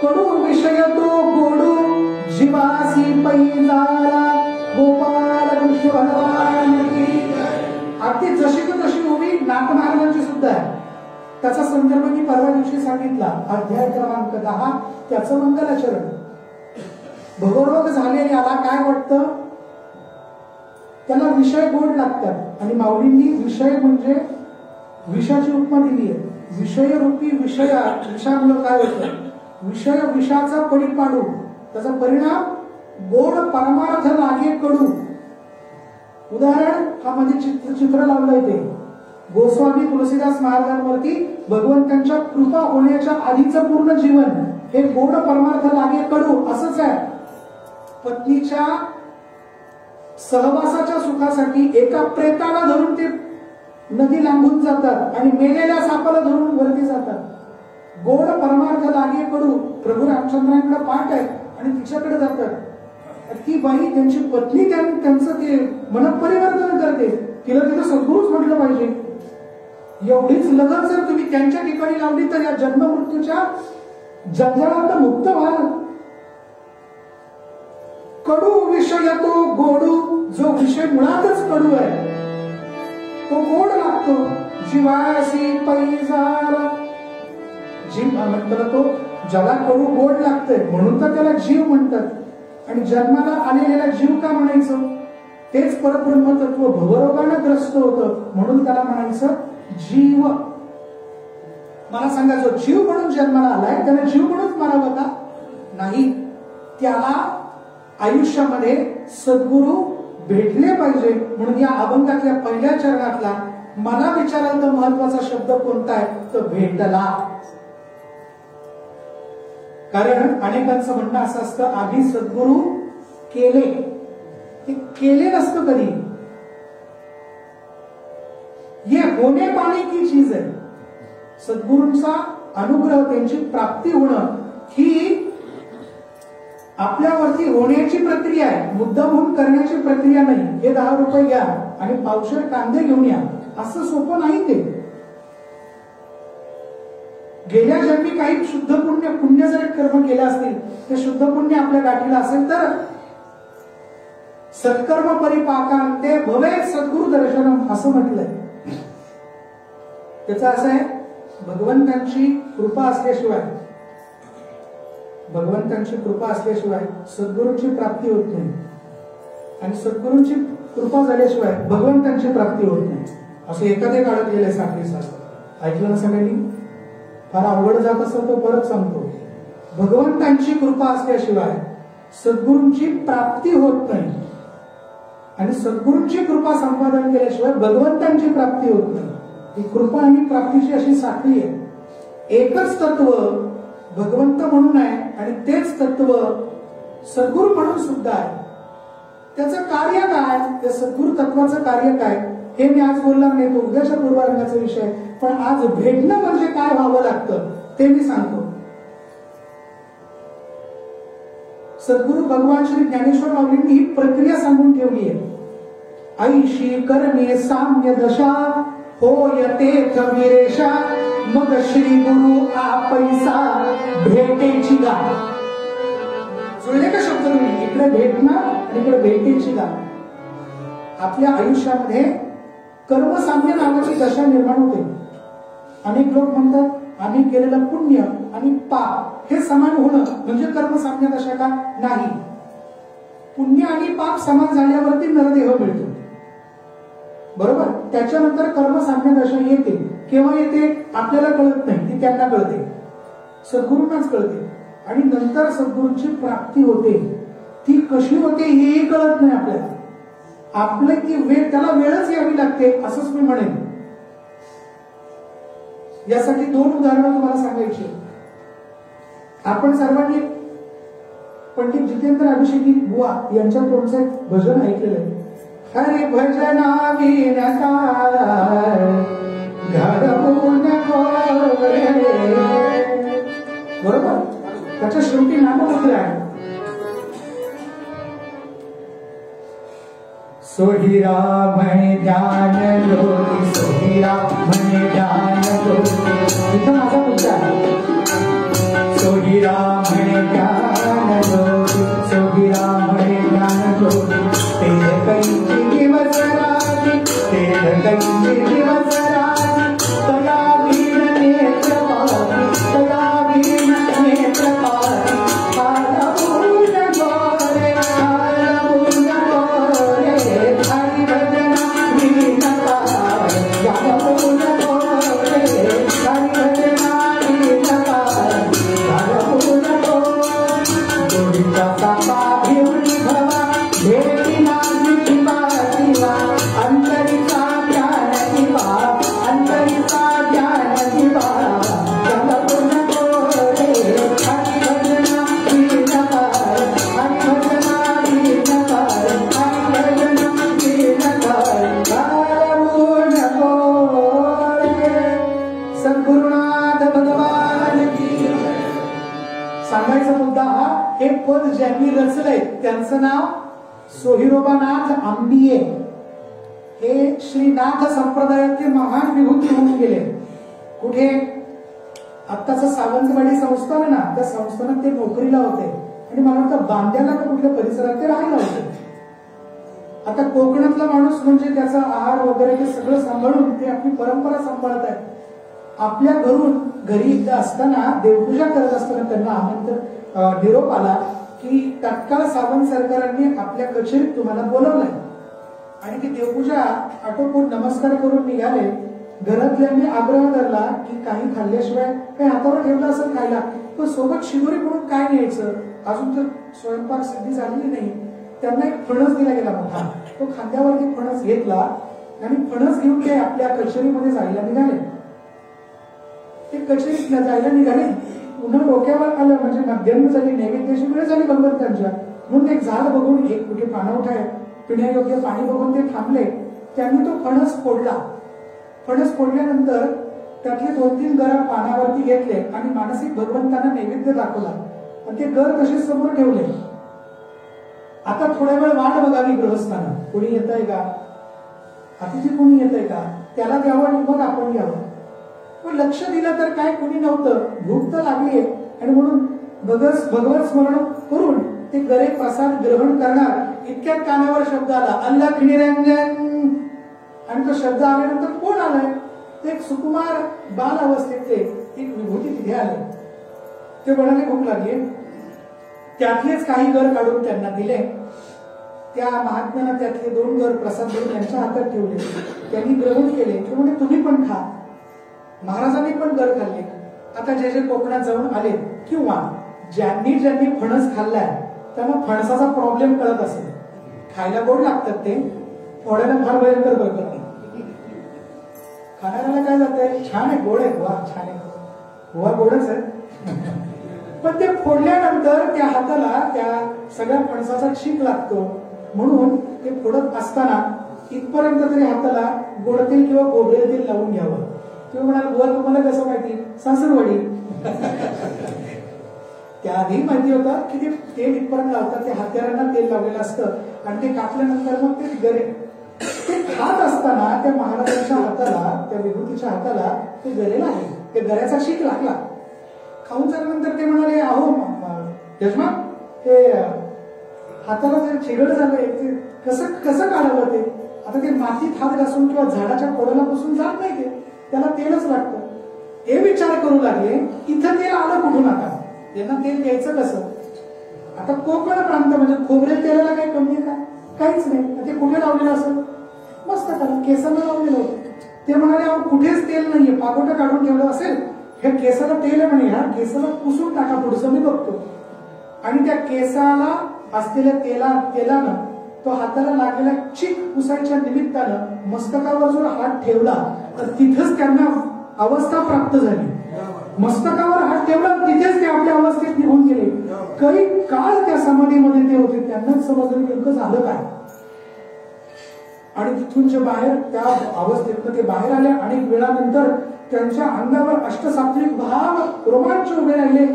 कडू विषय तो गोडू, जीवासी पै झाला. गोपाल कृष्ण भगवान की. अगदी जशी की तशी उभी नाथ महाराजांची सुद्धा आहे. त्याचा संदर्भ मी परवा दिवशी सांगितला, अध्याय क्रमांक 10, त्याचं मंगलाचरण. भवरोग झालेल्याला काय वाटतं? त्याला विषय गोड लागतात आणि माऊलींनी विषय म्हणजे विषाची उपमा दिली आहे. विषय रूपी विषामुळे काय होतं? विषय विषाचा पडी पाडू, त्याचा परिणाम गोड परमार्थ लागे कडू. उदाहरण हा मध्ये चित्र लावलंय ते गोस्वामी तुलसीदास महाराजांवरती भगवंतांच्या कृपा होण्याच्या आधीचं पूर्ण जीवन हे गोड परमार्थ लागे कडू असंच आहे. पत्नीच्या सहवासाच्या सुखासाठी एका प्रेताला धरून ते नदी लांबून जातात आणि मेलेल्या सापाला धरून वरती जातात. गोड परमार्थ लागे कडू. प्रभू रामचंद्रांकडे पाठ आहे आणि तिच्याकडे जातात. ती बाई त्यांची पत्नी त्यांचं ते मनपरिवर्तन करते. तिला तिथं सद्गुरूच म्हटलं पाहिजे. एवढीच लगन जर तुम्ही त्यांच्या ठिकाणी लावली तर या जन्म मृत्यूच्या जंजाळात मुक्त व्हाल. कडू विषय तो गोडू, जो विषय मुळातच कडू आहे तो गोड लागतो. जीवासी पैजार, जीव म्हणतात तो ज्याला कडू गोड लागतंय म्हणून तर त्याला जीव म्हणतात. आणि जन्माला आलेल्याला जीव का म्हणायचं? तेच परब्रह्म तत्व भवरोगाने ग्रस्त होतं म्हणून त्याला म्हणायचं जीव. मला सांगा, जो जीव म्हणून जन्माला आलाय त्याने जीव म्हणून मारावं का? नाही. त्याला आयुष्यामध्ये सद्गुरू भेटले पाहिजे. म्हणून या अभंगातल्या पहिल्या चरणातला मला विचाराल तर महत्वाचा शब्द कोणता आहे? तर भेटला. कारण अनेकांचं म्हणणं असं असतं आधी सद्गुरू केले, ते केले नसतं कधी. ये होणे पाणी की चीज आहे. सद्गुरूंचा अनुग्रह, त्यांची प्राप्ती होणं ही आपल्यावरती होण्याची प्रक्रिया आहे, मुद्दामहून करण्याची प्रक्रिया नाही. हे 10 रुपये घ्या आणि पावशेर कांदे घेऊन या, असं सोपं नाही ते. गेल्या जन्मी काही शुद्ध पुण्य जर कर्म केले असतील ते शुद्ध पुण्य आपल्या गाठीला असेल तर सत्कर्म परिपाकांते भवेत सद्गुरु दर्शनम असं म्हटलंय. त्याचं असं आहे, भगवंतांची कृपा असल्याशिवाय सद्गुरूंची प्राप्ती होत नाही आणि सद्गुरूंची कृपा झाल्याशिवाय भगवंतांची प्राप्ती होत नाही. असं एखाद्या काळात गेले साखळी साहेब ऐकलं ना सगळ्यांनी? फार अवघड जात असं तो परत सांगतो. भगवंतांची कृपा असल्याशिवाय सद्गुरूंची प्राप्ती होत नाही आणि सद्गुरूंची कृपा संपादन केल्याशिवाय भगवंतांची प्राप्ती होत नाही. ही कृपा आणि प्राप्तीची अशी साखळी आहे. एकच तत्व भगवंत म्हणून आहे आणि तेच तत्व सद्गुरू म्हणून सुद्धा आहे. त्याचं कार्य काय? त्या सद्गुरू तत्वाचं कार्य काय हे मी आज बोलणार नाही, तो उद्याच्या पूर्वार्धाचा विषय. पण आज भेटणं म्हणजे काय व्हावं लागतं ते मी सांगतो. सद्गुरू भगवान श्री ज्ञानेश्वर माऊलींनी ही प्रक्रिया सांगून ठेवली आहे. ऐशी करणे साम्य दशा होयते कविरेशा, मग श्री गुरु आपैसा भेटेची गा. जुळले का शब्द तुम्ही? इकडे भेटणं आणि इकडे भेटेची गा. आपल्या आयुष्यामध्ये कर्मसाम्य नावाची दशा निर्माण होते. अनेक लोक म्हणतात आम्ही केलेलं पुण्य आणि पाप हे समान होणं म्हणजे कर्मसाम्य दशा का? नाही. पुण्य आणि पाप समान झाल्यावरती नरदेह मिळतो, बरोबर? त्याच्यानंतर कर्मसाम्य दशा येते. केव्हा येते आपल्याला कळत नाही, ती त्यांना कळते, सद्गुरूंनाच कळते. आणि नंतर सद्गुरूंची प्राप्ती होते. ती कशी होते हेही कळत नाही आपल्याला. आपले की वेळ, त्याला वेळच यावी लागते असंच मी म्हणेन. यासाठी 2 उदाहरणं तुम्हाला सांगायची. आपण सर्वांनी पंडित जितेंद्र अभिषेकी बुवा यांच्या तोंडचं भजन ऐकलेलं आहे. हरि भजना विनता घडवून गोरे, बरोबर? त्याच्या शेवटी नाममुद्रा आहे सोहिरा म्हणे ज्ञान लोकी, सोहिरा म्हणे ज्ञान लोकी. इथं माझा मुद्दा आहे. सोहिरा म्हणे ज्ञान लोकी, सोहिरा म्हणे ज्ञान लोकी. तेर कैची दिवस राती, तेर कैची दिवस राती. तया वीण नेत्र पाती, तया वीण नेत्र पाती. हालवून गोरे, हालवून गोरे. हरि भजना विनता घडवून गोरे, हरि भजना विनता घडवून गोरे. जोडीचा सापा घेऊन भवा भेटी नामी शिवा शिवा. अंतरीचा ज्ञान शिवा, अंतरीचा ज्ञान शिवा. घडवून गोरे, हरि भजना विनता, हरि भजना विनता, हरि भजना विनता घडवून गोरे. सद्गुरुनाथ भगवान की. सांगायचा मुद्दा हा, हे पद ज्यांनी रचलंय त्यांचं नाव सोहिरोबानाथ आंबिये. हे श्रीनाथ संप्रदायातले महान विभूती होऊन गेले. कुठे? आत्ताचं सावंतवाडी संस्थान आहे ना, त्या संस्थानात ते नोकरीला होते आणि मला वाटतं बांद्याला का कुठल्या परिसरात ते राहायला होते. आता कोकणातला माणूस म्हणजे त्याचा आहार वगैरे ते सगळं सांभाळून ते आपली परंपरा सांभाळत आहेत. आपल्या घरी एकदा असताना देवपूजा करत असताना त्यांना निरोप आला की तत्काळ सावंत सरकारांनी आपल्या कचेरीत तुम्हाला बोलवलंय. आणि ती देवपूजा आटोपून नमस्कार करून निघाले. घरातल्यांनी आग्रह धरला की काही खाल्ल्याशिवाय काही हातावर ठेवलं असेल खायला, पण सोबत शिदोरी म्हणून काय न्यायचं, अजून तर स्वयंपाक सिद्धी झालेली नाही. त्यांना एक फणस दिला गेला मोठा. तो खांद्यावरती फणस घेतला आणि फणस घेऊन ते आपल्या कचेरीमध्ये जायला निघाले. ते कचेरीत जायला निघाले, पुन्हा डोक्यावर आलं म्हणजे मध्यम झाली, नैवेद्याची वेळ झाली भगवंतांच्या. म्हणून एक झाड बघून एक कुठे पाणवठ आहे, पिण्यायोग्य पाणी बघून ते थांबले. त्यांनी तो फणस फोडला. फणस फोडल्यानंतर त्यातले 2-3 गर पानावरती घेतले आणि मानसिक भगवंतांना नैवेद्य दाखवला आणि ते गर तसेच समोर ठेवले. आता थोड्या वेळ वाट बघावी गृहस्थानं, कोणी येत आहे का, अतिथी कोणी येत आहे का, त्याला द्यावं आणि मग आपण घ्यावं. पण लक्ष दिलं तर काय कोणी नव्हतं. भूक तर लागली आणि म्हणून भगवत स्मरण करून ते गरे प्रसाद ग्रहण करणार. इतक्यात कानावर शब्द आला, अल्लख निरंजन. आणि तो शब्द आल्यानंतर कोण आलाय, ते एक सुकुमार बाल अवस्थेतले एक विभूती तिथे आले. ते म्हणाले भूक लागली. त्यातलेच काही गर काढून त्यांना दिले. त्या महात्म्यानं त्यातले 2 गर प्रसाद देऊन त्यांच्या हातात ठेवले. त्यांनी ग्रहण केले. ते म्हणजे तुम्ही पण खा. महाराजांनी पण गर खाल्ले. आता जे जे कोकणात जाऊन आले किंवा ज्यांनी फणस खाल्लाय त्यांना फणसाचा प्रॉब्लेम कळत असेल. खायला गोड लागतात ते, फोडायला फार भयंकर बळकट नाही. खाणाऱ्याला काय जातंय, छान आहे, गोड आहे, वा छान आहे, वा गोडच आहे. पण ते फोडल्यानंतर त्या हाताला त्या सगळ्या फणसाचा चीक लागतो. म्हणून ते फोडत असताना इथपर्यंत तरी हाताला गोड तेल किंवा खोबरेल तेल लावून घ्यावं. तुम्ही म्हणाल बुवा तुम्हाला कसं माहिती, सासरवाडी. त्याआधी माहिती होतं की ते तेल इथपर्यंत लावतात, ते हात्यारांना तेल लावलेलं असतं आणि ते कापल्यानंतर मग ते गरे ते खात असताना त्या महाराजांच्या हाताला, त्या विभूतीच्या हाताला ते गरे लागले. ते गऱ्याचा शीक लागला. खाऊन झाल्यानंतर ते म्हणाले, अहो यजमान, ते हाताला जर चिगड झालंय, ते कसं काढावं ते. आता ते मातीत हात घासून किंवा झाडाच्या खोडाला बसून जात नाही, ते त्याला तेलच लागतं. हे विचार करू लागले, इथं तेल आलं कुठून, आता यांना तेल द्यायचं कसं. आता कोकण प्रांत म्हणजे खोबरेल तेलाला काही कमी आहे का, काहीच नाही. ते कुठे लावलेलं असं, मस्त केसाला लावलेलं होतं. ते म्हणाले, अहो कुठेच तेल नाहीये, पागोटं काढून ठेवलं असेल, हे केसाला तेल आहे म्हणे, ह्या केसाला पुसून टाका पुढचं, मी बघतो. आणि त्या केसाला असलेल्या तेलानं तो हाताला लागलेला चीक पुसायच्या निमित्तानं मस्तकावर जर हात ठेवला तर तिथेच त्यांना अवस्था प्राप्त झाली. मस्तकावर हात ठेवला तिथेच ते आपल्या अवस्थेत निघून गेले. काही काळ त्या समाधीमध्ये ते होते. त्यांनाच समजलं नेमकं झालं काय. आणि तिथून जे बाहेर त्या अवस्थेतनं ते बाहेर आले. अनेक वेळानंतर त्यांच्या अंगावर अष्टसात्विक भाव रोमांच उभे राहिले.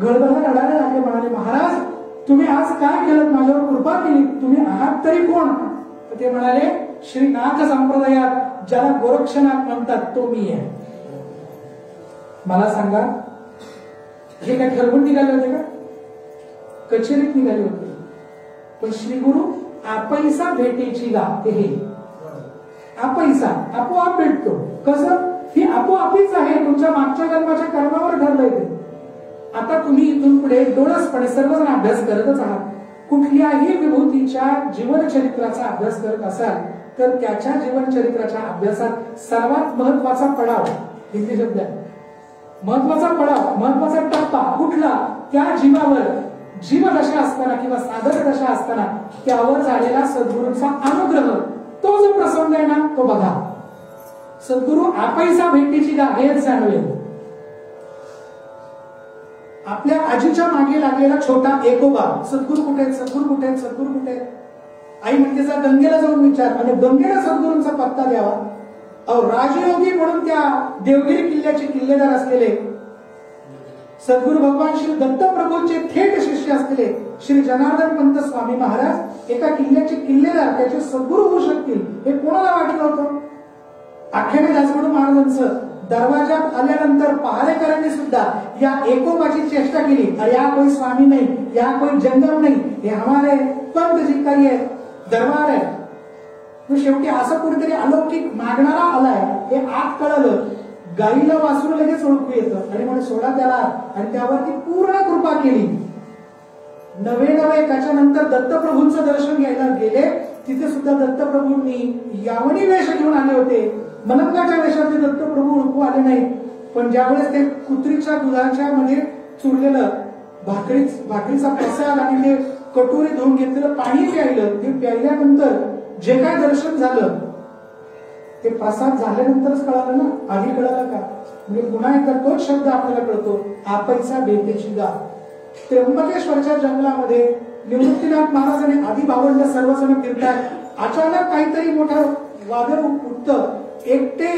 गळगळा रडायला लागले. म्हणाले, महाराज तुम्ही आज काय केलं, माझ्यावर कृपा केली, तुम्ही आहात तरी कोण. तर ते म्हणाले, श्रीनाथ संप्रदायात ज्याला गोरक्षनाथ म्हणतात तो मी आहे. मला सांगा, हे काय ठरवून निघाले होते का, कचेरीत निघाले होते. पण श्री गुरु आपैसा भेटेची गा, हे आपैसा आपोआप भेटतो. कसं, ही आपोआपीच आहे, तुमच्या मागच्या जन्माच्या कर्मावर ठरलंय ते. आता तुम्ही इथून पुढे डोळसपणे सर्वजण अभ्यास करतच आहात. कुठल्याही विभूतीच्या जीवनचरित्राचा अभ्यास करत असाल तर त्याच्या जीवनचरित्राच्या अभ्यासात सर्वात महत्वाचा पडाव, हिंदी शब्द आहे, महत्वाचा पडाव, महत्वाचा टप्पा कुठला, त्या जीवावर जीवदशा असताना किंवा साधक दशा असताना त्यावर झालेला सद्गुरूंचा अनुग्रह, तो जो प्रसंग आहे ना, तो बघा. सद्गुरू आपैसा भेटीची गा हेच जाणवेल. आपल्या आजीच्या मागे लागलेला छोटा एकोबा, सद्गुरू कुठे आहेत, सद्गुरू कुठे आहेत, सद्गुरू कुठे आहेत. आई म्हणते, जा गंगेला जाऊन विचार. आणि गंगेला सद्गुरूंचा पत्ता द्यावा. अहो, राजयोगी म्हणून त्या देवगिरी किल्ल्याचे किल्लेदार असलेले सद्गुरू भगवान श्री दत्तप्रभूंचे थेट शिष्य असलेले श्री जनार्दन पंत स्वामी महाराज एका किल्ल्याचे किल्लेदार, त्याचे सद्गुरू होऊ शकतील हे कोणाला वाटलं होतं. आख्याने दासगणू महाराजांचं दरवाजात आल्यानंतर पहारेकरांनी सुद्धा या एकोपाची चेष्टा केली, अरे या कोई स्वामी नहीं, या कोई जंगम नहीं, हे हमारे पंत जी का ये दरबार आहे. शेवटी असं कुठेतरी अलौकिक मागणारा आलाय हे आत कळलं. गाईला वासरू लगेच ओळखू येतं आणि म्हणून सोडा त्याला, आणि त्यावरती पूर्ण कृपा केली. नवे त्याच्यानंतर दत्तप्रभूंचं दर्शन घ्यायला गेले. तिथे सुद्धा दत्तप्रभूंनी यावनी वेश घेऊन आले होते. मलंगाच्या वेशात ते दत्तप्रभू ओळखू आले नाही. पण ज्यावेळेस ते कुत्रीच्या दुधाच्या मध्ये चुरलेलं भाकरीचा प्रसाद आणि ते कटोरी धुवून घेतलेलं पाणी प्यायलं, ते प्यायल्यानंतर जे काय दर्शन झालं ते प्रसाद झाल्यानंतरच कळालं ना, आधी कळालं का? म्हणजे पुन्हा एकदा तोच शब्द आपल्याला कळतो, आपैसा बेतेची गाव. त्र्यंबकेश्वरच्या जंगलामध्ये निवृत्तीनाथ महाराजांनी आधी भावंड सर्वजण फिरतात. अचानक काहीतरी मोठं वादळ उठतं. एकटे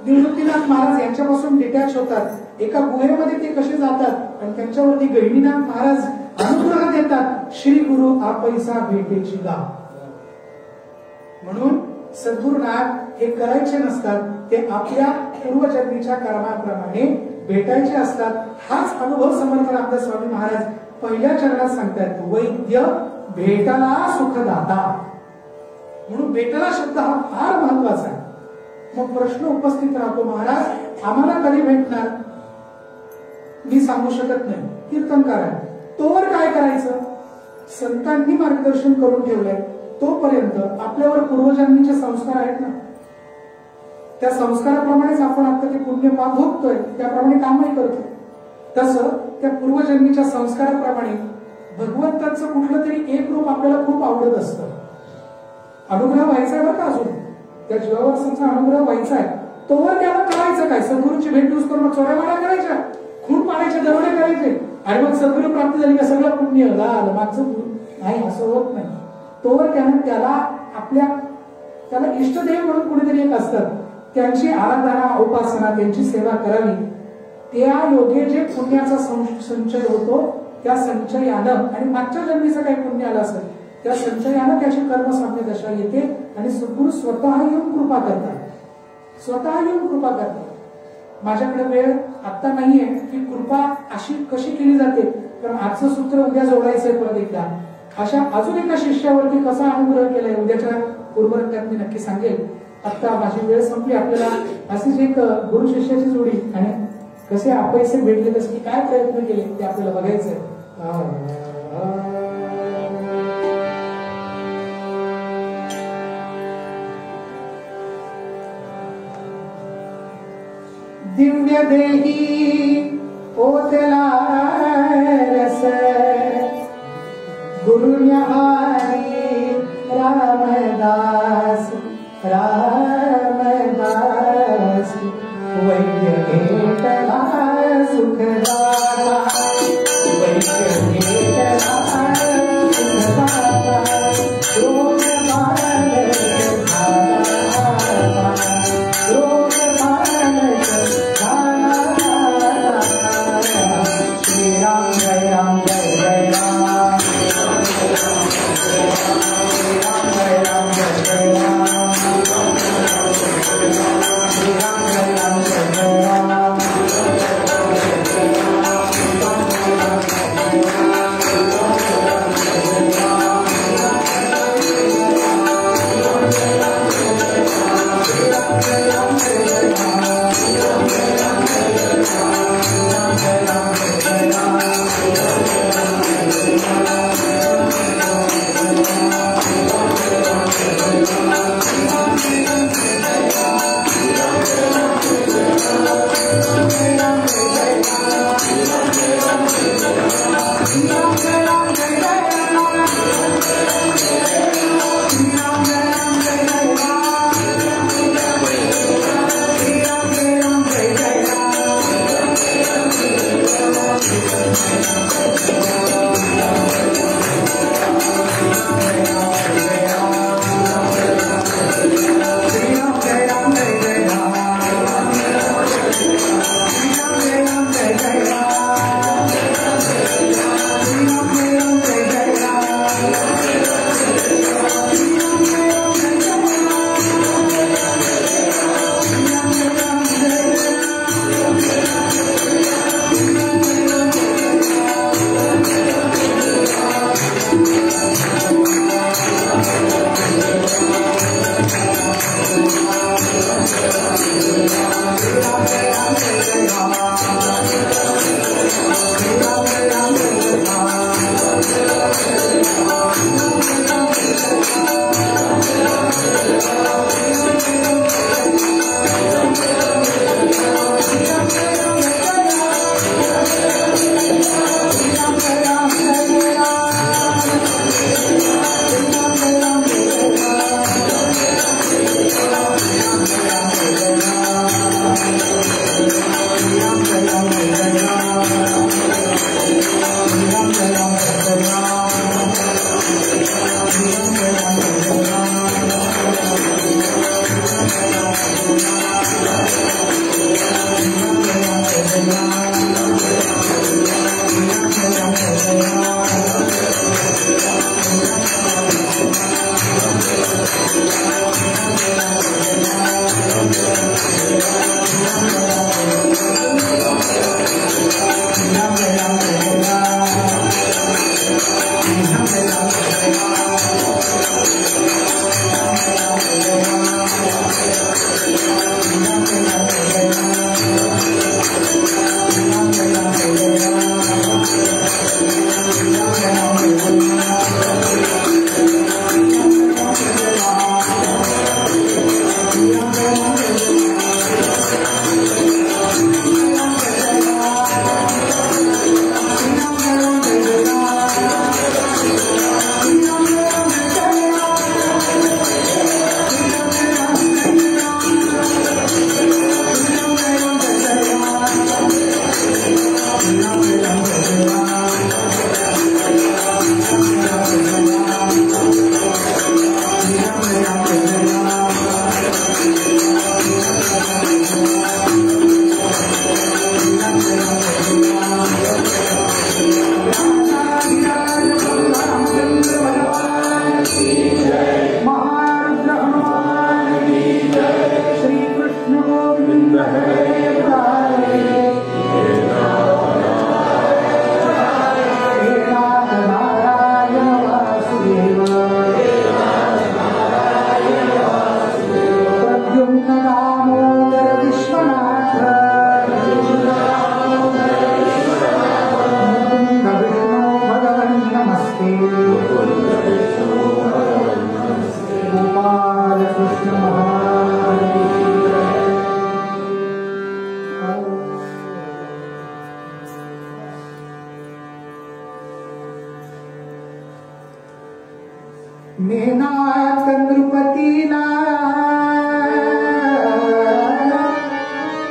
निवृत्तीनाथ महाराज यांच्यापासून डिटॅच होतात. एका गुहेमध्ये ते कसे जातात आणि त्यांच्यावरती गहिनीनाथ महाराज अनुग्रह देतात, श्री गुरु आपैसा भेटेची गाव. म्हणून सद्गुरुनाथ हे करायचे नसतात, ते आपल्या पूर्वजन्मीच्या कर्माप्रमाणे भेटायचे असतात. हाच अनुभव समर्थ रामदास स्वामी महाराज पहिल्या चरणात सांगतात, वैद्य भेटला सुखदाता. म्हणून भेटला शब्द हा फार महत्वाचा आहे. मग प्रश्न उपस्थित राहतो, महाराज आम्हाला कधी भेटणार? मी सांगू शकत नाही, कीर्तनकार आहे. तोवर काय करायचं? संतांनी मार्गदर्शन करून ठेवलंय. तोपर्यंत आपल्यावर पूर्वजन्मीचे संस्कार आहेत ना, त्या संस्काराप्रमाणेच आपण आता ते पुण्य पाप भोगतोय, त्याप्रमाणे कामही करतो. तसं त्या पूर्वजन्मीच्या संस्काराप्रमाणे भगवंताचं कुठलं तरी एक रूप आपल्याला खूप आवडत असतं. अनुग्रह व्हायचा आहे बरं का, अजून त्या जीवावरचा अनुग्रह व्हायचा आहे. तोवर त्याला करायचं काय? सद्गुरूची भेट दिवस करून चोऱ्यामाऱ्या करायच्या, खून पाण्याचे दरोडे करायचे, आणि मग सद्गुरू प्राप्ती झाली का सगळं पुण्य झालं, मागचं नाही, असं होत नाही. तोवर त्याला इष्टदेव म्हणून कुणीतरी एक असतात, त्यांची आराधना उपासना त्यांची सेवा करावी. त्या योगे जे पुण्याचा संचय होतो त्या संचयानं, आणि मागच्या जन्मीचं काही पुण्य आलं असेल त्या संचयानं त्याची कर्मसाध्य दशा येते आणि सद्गुरू स्वतः येऊन कृपा करतात. माझ्याकडे वेळ आता नाहीये की कृपा अशी कशी केली जाते, कारण आजचं सूत्र उद्या जोडायचंय परत एकदा. अशा अजून एका शिष्यावरती कसा अनुग्रह केलाय उद्याच्या पूर्वरंगात मी नक्की सांगेल. आता माझी वेळ संपली. आपल्याला अशीच एक गुरु शिष्याची जोडी आणि कसे आपैसे भेटले, कसे काय प्रयत्न केले ते आपल्याला बघायचंय. दिव्य देही ओतला रस गुरुन्याहारी रामदास वैद्य भेटला सुखदाता, वैद्य भेटला सुखदाता, रोग मानक झाला, रोग मानक झाला. श्रीराम जय राम जय जय राम, श्रीराम जय राम जय जय राम, श्रीराम जय राम जय जय राम.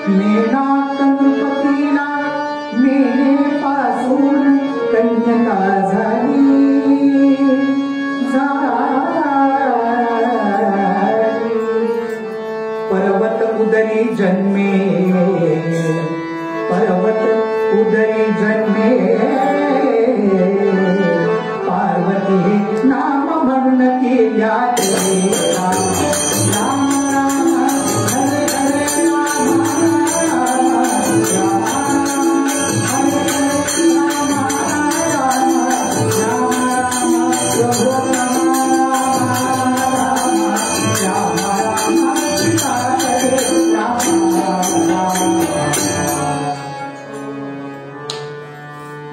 मेनाथ नृपतीला मेने पासून कन्यका झाली पर्वत उदरी जन्मे पार्वती नाम म्हणून केल्या राम राम हरे हरे राम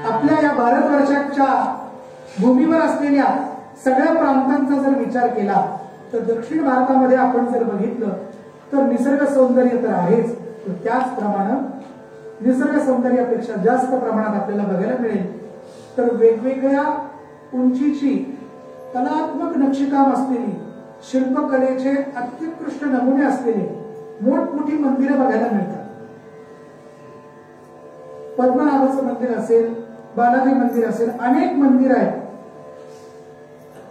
आपल्या या भारतवर्षाच्या भूमीवर असलेल्या सगळ्या प्रांतांचा जर विचार केला तर दक्षिण भारतामध्ये आपण जर बघितलं तर निसर्ग सौंदर्य तर आहेच, त्याचप्रमाणे निसर्ग सौंदर्यापेक्षा जास्त प्रमाणात आपल्याला बघायला मिळेल तर वेगवेगळ्या उंचीची कलात्मक नक्षीकाम असलेली शिल्पकलेचे अत्युत्कृष्ट नमुने असलेले मोठमोठी मंदिरं बघायला मिळतात. पद्मनाभाचं मंदिर असेल, बालाजी मंदिर असेल, अनेक मंदिर आहेत.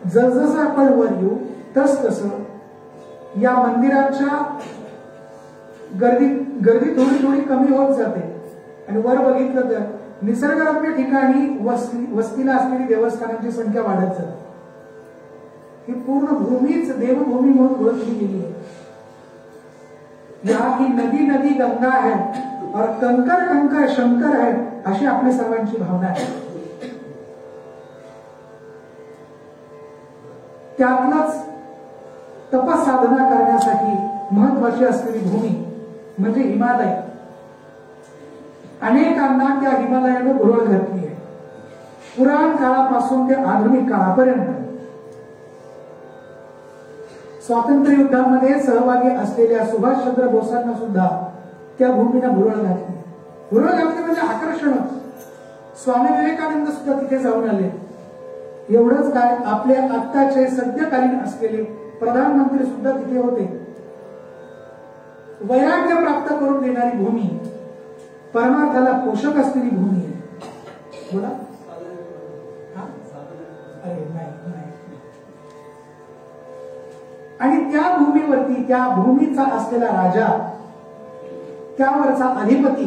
जसजसं आपण वर येऊ तस या मंदिराच्या गर्दी थोडी कमी होत जाते आणि वर बघितलं तर निसर्गरम्य ठिकाणी वस्तीला असलेली देवस्थानांची संख्या वाढत जाते. ही पूर्ण भूमीच देवभूमी म्हणून ओळखली गेली आहे. यहाँ की नदी नदी गंगा है और कंकर कंकर शंकर है अशी आपली सर्वांची भावना आहे. त्यातलंच तपसाधना करण्यासाठी महत्वाची असलेली भूमी म्हणजे हिमालय. अनेकांना त्या हिमालयानं भुरळ घातली आहे. पुराण काळापासून ते आधुनिक काळापर्यंत स्वातंत्र्य युद्धामध्ये सहभागी असलेल्या सुभाषचंद्र बोसांना सुद्धा त्या भूमीनं भुरळ घातली. भुरळ घातली म्हणजे आकर्षणच. स्वामी विवेकानंद सुद्धा तिथे जाऊन आले. एवढंच काय, आपले आत्ताचे सद्यकालीन असलेले प्रधानमंत्री सुद्धा तिथे होते. वैराग्य प्राप्त करून देणारी भूमी, परमार्थाला पोषक असलेली भूमी आहे. त्या भूमीवरती त्या भूमीचा असलेला राजा, त्यावरचा अधिपती,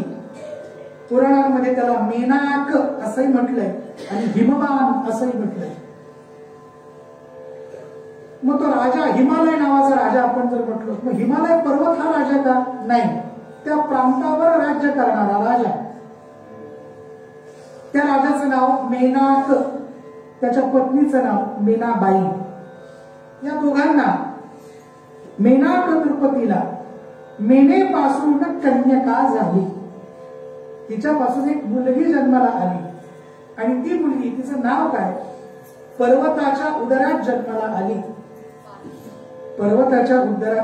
पुराणांमध्ये त्याला मेनाक असंही म्हटलंय आणि हिमवान असंही म्हटलंय. मग तो राजा, हिमालय नावाचा राजा आपण जर म्हटलो, मग हिमालय पर्वत हा राजा का? नाही, त्या प्रांतावर राज्य करणारा राजा. त्या राजाचं नाव मेनाक, त्याच्या पत्नीचं नाव मेनाबाई. या दोघांना, मेनाक नृपतीला मेनेपासून कन्यका झाली. तिच्यापासून एक मुलगी जन्माला आली आणि ती मुलगी, तिचं नाव काय? पर्वताच्या उदरात जन्माला आली. पर्वताच्या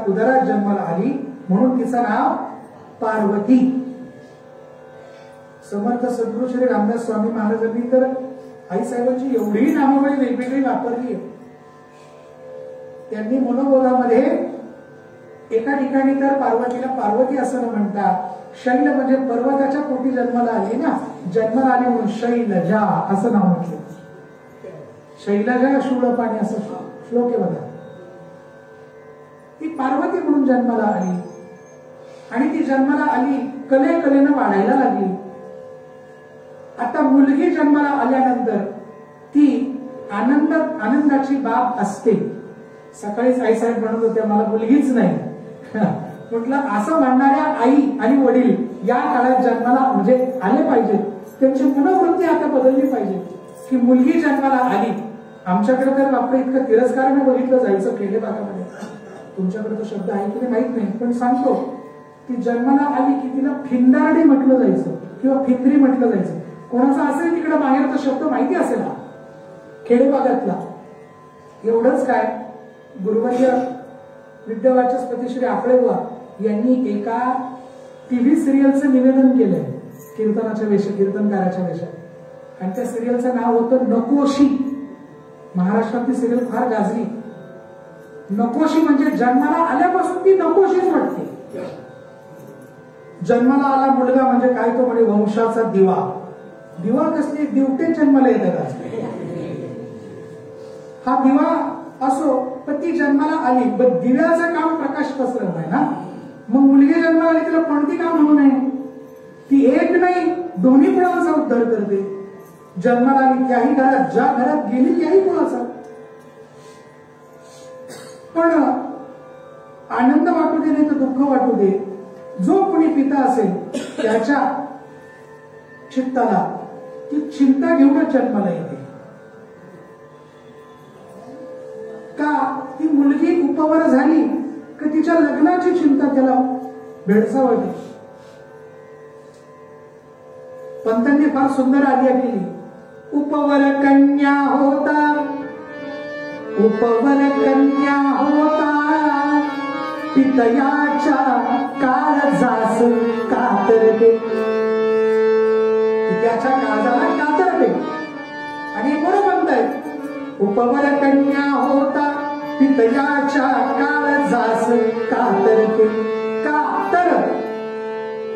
उदरात जन्माला आली म्हणून तिचं नाव पार्वती. समर्थ सद्गुरू श्री रामदास स्वामी महाराजांनी तर आईसाहेबांची एवढी नामावळी वेगवेगळी वापरली आहे. त्यांनी मनोबोधामध्ये एका ठिकाणी तर पार्वतीला पार्वती असं न म्हणता, शैल म्हणजे पर्वताच्या पोटी जन्माला आली ना, जन्माला आली म्हणून शैलजा असं नाव म्हटलं. शैलजा शूळपाणी असं श्लोक आहे बघा. ती पार्वती म्हणून जन्माला आली आणि ती जन्माला आली, कलेनं वाढायला लागली. आता मुलगी जन्माला आल्यानंतर ती आनंदाची बाब असते. सकाळीच आईसाहेब म्हणत होत्या मला मुलगीच नाही. म्हटलं असं म्हणणाऱ्या आई आणि वडील या काळात जन्माला म्हणजे आले पाहिजेत. त्यांची मनोवृत्ती आता बदलली पाहिजे की मुलगी जन्माला आली. आमच्याकडे तर बापरे इतकं तिरस्काराने बघितलं जायचं खेडे भागामध्ये. तुमच्याकडे तो शब्द आहे की माहित नाही, पण सांगतो ती जन्माला आली की तिला फिंदारडी म्हटलं जायचं किंवा फिंद्री म्हटलं जायचं. कोणाचा असेल तिकडे बाहेरचा शब्द माहिती असेल ना खेडे भागातला. एवढंच काय, गुरुवर्य विद्यावाचस्पती श्री आकळेबुवा यांनी एका टीव्ही सिरियलचं निवेदन केलंय कीर्तनाच्या कीर्तनकाराच्या वेशात, आणि त्या सिरियलचं नाव होतं नकोशी. महाराष्ट्रातली सिरियल फार गाजली. नकोशी म्हणजे जन्माला आल्यापासून ती नकोशीच वाटते. जन्माला आला मुलगा म्हणजे काय, तो म्हणजे वंशाचा दिवा. दिवा कसली, दिवटे जन्माला येतात. हा दिवा असो, पण ती जन्माला आली, पण दिव्याचं काम प्रकाश पसरवणं आहे ना. मग मुलगी जन्माला आली, तिला कोणती काम म्हणू नये. ती एक नाही दोन्ही कुळांचा उद्धार करते. जन्माला आली त्याही घरात, ज्या घरात गेली त्याही कुळाचा. पण आनंद वाटू दे नाही तर दुःख वाटू दे, जो कोणी पिता असेल त्याच्या चित्ताला ती चिंता घेऊनच जन्माला येते. का ती मुलगी उपवर झाली की तिच्या लग्नाची चिंता त्याला भेडसावते. पंतांनी फार सुंदर आज्ञा केली. उपवर कन्या होता, उपवर कन्या होता, पितयाच्या काळजास कातरते. पित्याच्या काळजाला कातरते. आणि बरोबर म्हणतायत, उपवर कन्या होता, पितयाच्या काळजास कातरते. कातर,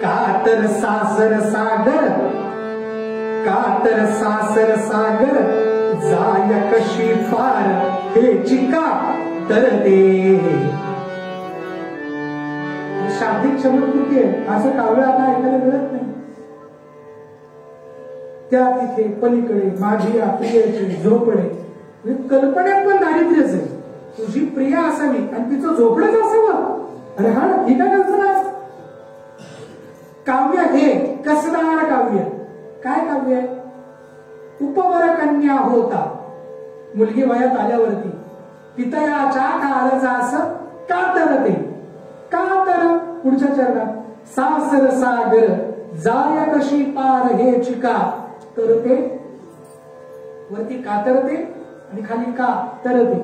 कातर सासर सागर, कातर सासर सागर, जाय कशी फार हे चिका तरते. शाब्दिक चमत्कृती आहे, असं काव्य आता ऐकायला मिळत नाही. त्या तिथे पलीकडे माझी या प्रियाची झोपडे. कल्पनेत पण दारिद्र्यच आहे. तुझी प्रिया असावी आणि तिचं झोपडच असावं. अरे हा, ही काय कल्पना. काव्य हे कसदार काव्य. काय काव्य? उपवर कन्या होता, मुलगी वयात आल्यावरती पितयाच्या काळजास कातरते. कातर पुढच्या चरणात, सासर सागर जाय कशी पार हे चिका तरते. वरती कातरते आणि खाली का तरते.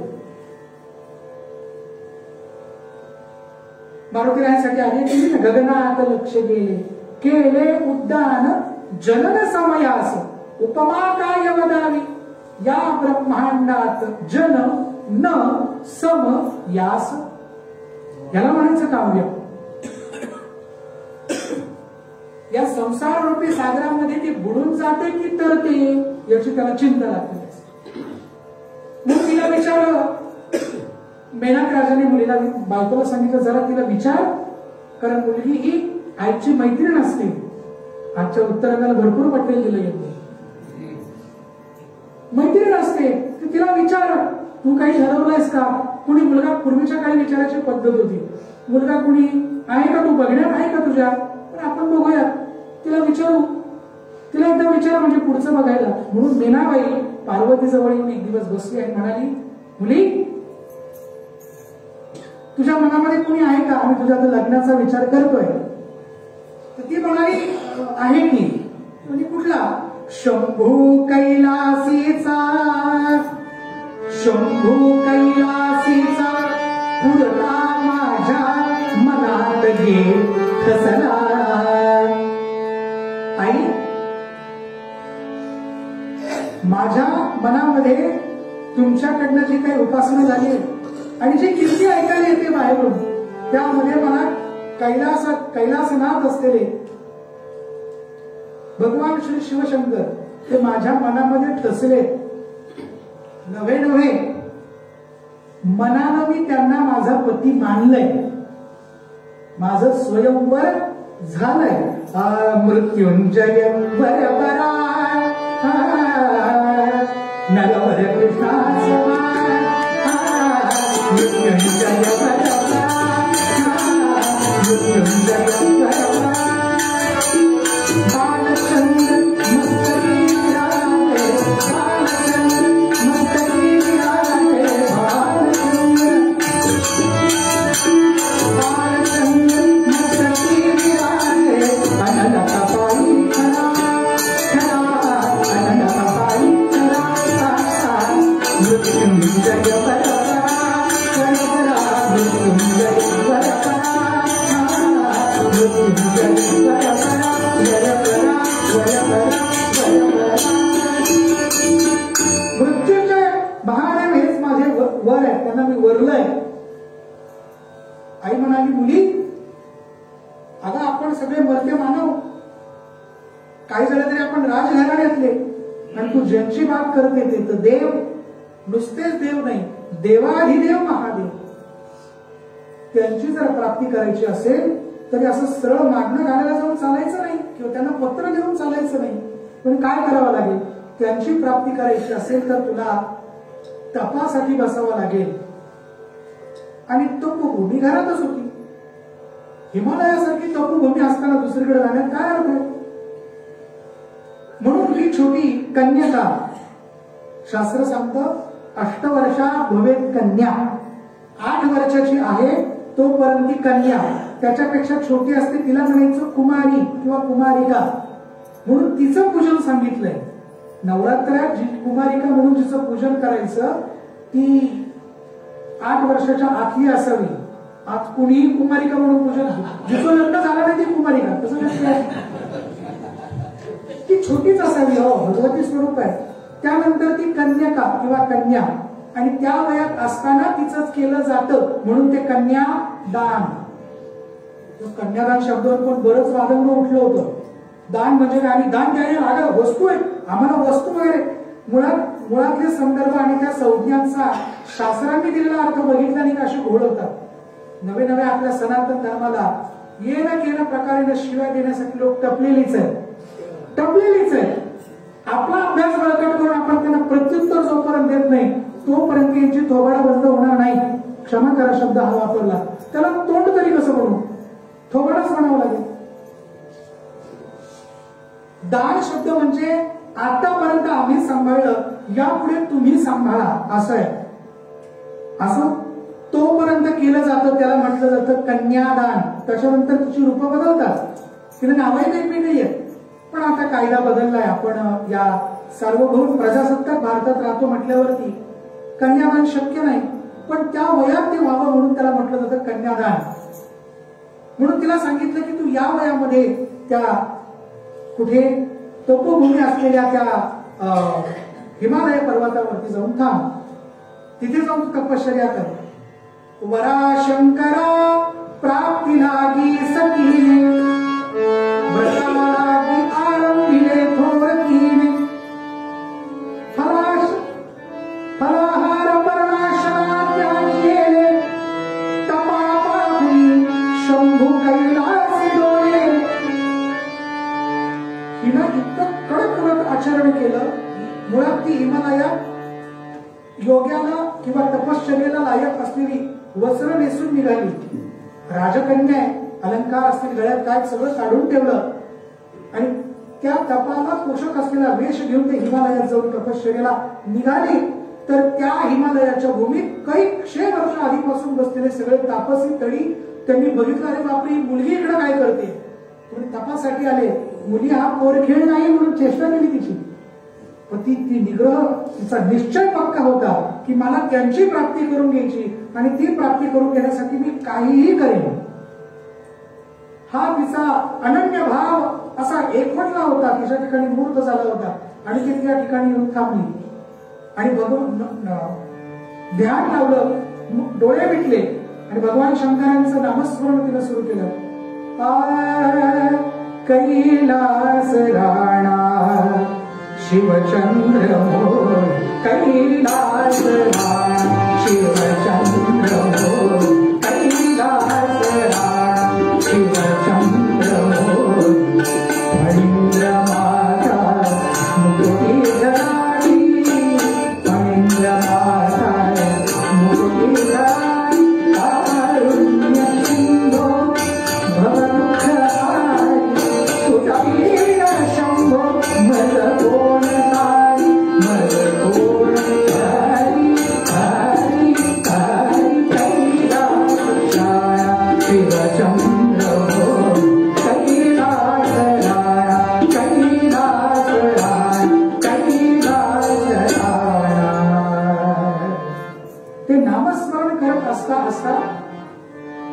मारुती रायासाठी आली केली ना, गगनात लक्ष गेले केले उद्यान जनन समयास, उपमा काय वदावी या ब्रह्मांडात जन न सम यास. याला म्हणायचं काव्य. या संसार रूपी सागरामध्ये ती बुडून जाते की तरते याची त्याला चिंता लागते. मग तिला विचारलं, मेनक राजाने मुलीला बायकोला सांगितलं जरा तिला विचार, कारण मुलगी ही आईची मैत्रीण असते. आजच्या उत्तराला भरपूर पटेल दिलं येते, मैत्रीण असते, तिला विचार तू काही ठरवलंयस का. कुणी मुलगा, पूर्वीच्या काळी विचारायची पद्धत होती, मुलगा कुणी आहे का, तू बघण्यात आहे का तुझ्या, पण आपण बघूया, तिला विचारू, तिला एकदा विचार म्हणजे पुढचं बघायला. म्हणून मीनाबाई पार्वती जवळ येऊन एक दिवस बसली आणि म्हणाली, मुली तुझ्या मनामध्ये कोणी आहे का, आम्ही तुझ्या लग्नाचा विचार करतोय. तर ती म्हणाली आहे की. म्हणजे कुठला, शंभू कैलासीचा, शंभू कैलासीचा पुरला माझ्या मनात घे खसला. आई माझ्या मनामध्ये तुमच्याकडनं जी काही उपासना झाली आणि जी कीर्ती ऐकायला येते बाहेरून, त्यामध्ये मला कैलासनाथ असलेले भगवान श्री शिवशंकर ते माझ्या मनामध्ये ठसले. नव्हे नव्हे मनानं मी त्यांना माझा पती मानलंय, माझं स्वयंवर झालंय. मृत्युंजय बरबरा नरवर कृष्णाचा, मृत्युंजय बरबरा, मृत्युंजय बरबरा. बालचंद्र मस्तकी राहे, बालचंद्र मस्तकी राहे, बालचंद्र मस्तकी राहे. अनंत पाई खरा खरा, अनंत पाई खरा. मृत्युंजय बरबरा बरबरा, मृत्युंजय बरबरा, मृत्युंजय बरबरा. मृत्यूचे महादेव हेच माझे वर आहे, त्यांना मी वरलंय. आई म्हणाली, मुली अगं आपण सगळे मरते मानव, काही झालं तरी आपण राजघराण्यातले, आणि तू ज्यांची बात करते ते तर देव, नुसतेच देव नाही, देवाधिदेव महादेव. त्यांची जर प्राप्ती करायची असेल तरी असं सरळ मागणं घालायला जाऊन चालायचं नाही, किंवा त्यांना पत्र घेऊन चालायचं नाही. पण काय करावं लागेल, त्यांची प्राप्ती करायची असेल तर तुला तपासाठी बसावं लागेल. आणि तपोभूमी घरातच होती. हिमालयासारखी तपोभूमी असताना दुसरीकडे जाण्यात काय अर्थ आहे. म्हणून ही छोटी कन्यका, शास्त्र सांगतं 8 वर्षा भवेत कन्या, 8 वर्षाची आहे तोपर्यंत ती कन्या, त्याच्यापेक्षा छोटी असते तिला म्हणायचं कुमारी किंवा कुमारिका. म्हणून तिचं पूजन सांगितलंय. नवरात्रात जी कुमारिका म्हणून जिचं पूजन करायचं ती 8 वर्षाच्या आतली असावी. आज कुणीही कुमारिका म्हणून पूजन, जिचं लग्न झालं नाही ती कुमारिका, तसं नसतं, ती छोटीच असावी. हो, भगवती स्वरूप आहे. त्यानंतर ती कन्यका किंवा कन्या, आणि त्या वयात असताना तिचंच केलं जातं, म्हणून ते कन्यादान. कन्यादान शब्दावर पण बरंच वादंग उठलं होतं. दान म्हणजे काय, आणि दान द्यायला वस्तू आहे, आम्हाला वस्तू वगैरे. मुळातले संदर्भ आणि त्या संज्ञांचा शास्त्रांनी दिलेला अर्थ बघितला नाही का असे घोळ होतात. नवे नवे आपल्या सनातन धर्माला ये ना केल्या प्रकारे शिवाय देण्यासाठी लोक टपलेलीच आहे, टपलेलीच आहे. आपला अभ्यास बळकट करून आपण त्यांना प्रत्युत्तर जोपर्यंत देत नाही तोपर्यंत यांची थोबाडा बंद होणार नाही. क्षमा करा शब्द हा वापरला, त्याला तोंड तरी कसं म्हणू, थोबाडाच म्हणावं लागेल. दान शब्द म्हणजे आतापर्यंत आम्ही सांभाळलं, यापुढे तुम्ही सांभाळा असं आहे. असं तोपर्यंत केलं जातं, त्याला म्हटलं जातं कन्यादान. त्याच्यानंतर तिची रूप बदलतात, तिला नावही वेगवेगळी आहेत. पण आता कायदा बदललाय, आपण या सार्वभौम प्रजासत्ताक भारतात राहतो म्हटल्यावरती कन्यादान शक्य नाही. पण त्या वयात ते व्हावं म्हणून त्याला म्हटलं जातं कन्यादान. म्हणून तिला सांगितलं की तू या वयामध्ये त्या कुठे तपोभूमी असलेल्या त्या हिमालय पर्वतावरती जाऊन थांब, तिथे जाऊन तपश्चर्या कर. वरा शंकरा प्राप्ती लागी सखी, व्रतालागी आरंभिले थोरकीने. फलाहार वर्णाश्रमात केले गेलं. मुळात ती हिमालयात योग्याला किंवा तपश्चर्येला लायक असलेली वस्त्र नेसून निघाली. राजकन्या अलंकार असतील, गळ्यात काय सगळं काढून ठेवलं आणि त्या तपाला पोषक असलेला वेश घेऊन ते हिमालयात जाऊन तपश्चर्येला निघाली. तर त्या हिमालयाच्या भूमीत कैकशे वर्ष आधीपासून बसलेले सगळे तापसी तळी त्यांनी बघितलं, अरे बापरे, मुलगी इकडे काय करते, तुम्ही तपासाठी आले, मुली हा पोरखेळ नाही म्हणून चेष्टा केली तिची. पण ती निग्रह, तिचा निश्चय पक्का होता की मला त्यांची प्राप्ती करून घ्यायची आणि ती प्राप्ती करून घेण्यासाठी मी काहीही करेन. हा तिचा अनन्य भाव असा एकवटला होता, तिच्या ठिकाणी मूर्त झाला होता आणि ती त्या ठिकाणी येऊन थांबली आणि ध्यान लावलं, डोळे मिटले आणि भगवान शंकरांचं नामस्मरण तिला सुरू केलं. कैलास राणा शिवचंद्र मोर, कैलास राणा शिवचंद्र मोर, कैलास राणा शिवचंद्र मोर, फणींद्र माता मुकुटी धराणी, फणींद्र माता मुकुटी धराणी, कारुण्य सिंधो भवदुःख हारी, तुटवीर शंभो मद कोण तारी, मद कोण तारी, तारी तारी, कैलास राणा शिवचंद्र मोर, कैलास राणा, कैलास राणा, कैलास राणा. ते नामस्मरण करत असता असता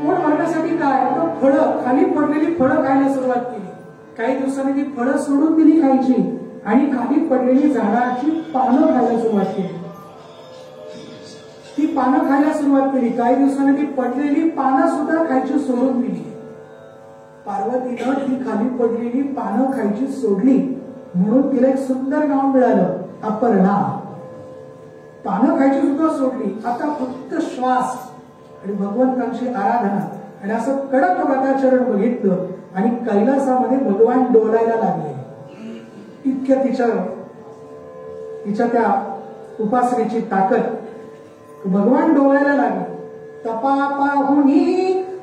पोट भरण्यासाठी काय तर फळं, खाली पडलेली फळं खायला सुरुवात केली. काही दिवसांनी ती फळं सोडून दिली खायची आणि खाली पडलेली झाडाची पानं खायला सुरुवात केली. ती पानं खायला सुरुवात केली. काही दिवसांनी ती पडलेली पानं सुद्धा खायची सोडून दिली. पार्वतीनं ती खाली पडलेली पानं खायची सोडली म्हणून तिला एक सुंदर नाव मिळालं, अपर्णा. पानं खायची सुद्धा सोडली, आता फक्त श्वास आणि भगवंतांची आराधना आणि असं कडक व्रताचरण बघितलं आणि कैलासामध्ये भगवान डोलायला लागले. इतक्या तिच्या त्या उपासनेची ताकद, भगवान डोलायला लागले. तपा पाहुनी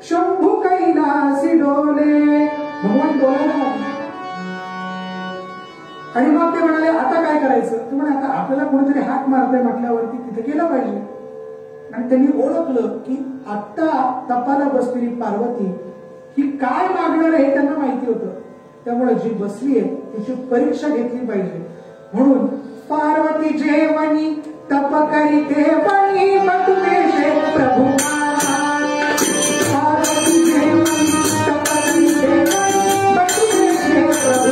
शंभू कैलासी डोले, भगवान डोलायला लागले. आणि मग ते म्हणाले आता काय करायचं, ते म्हणे आता आपल्याला कोणीतरी हात मारतंय म्हटल्यावरती तिथे गेलं पाहिजे. आणि त्यांनी ओळखलं की आता तपाला बसलेली पार्वती ही काय मागणार हे त्यांना माहिती होतं. त्यामुळे जी बसली आहे तिची परीक्षा घेतली पाहिजे म्हणून पार्वती जेवणी तप करीते वणी बटुकेशे प्रभू, पार्वती जेवणी तप करीते वणी बटुकेशे प्रभू.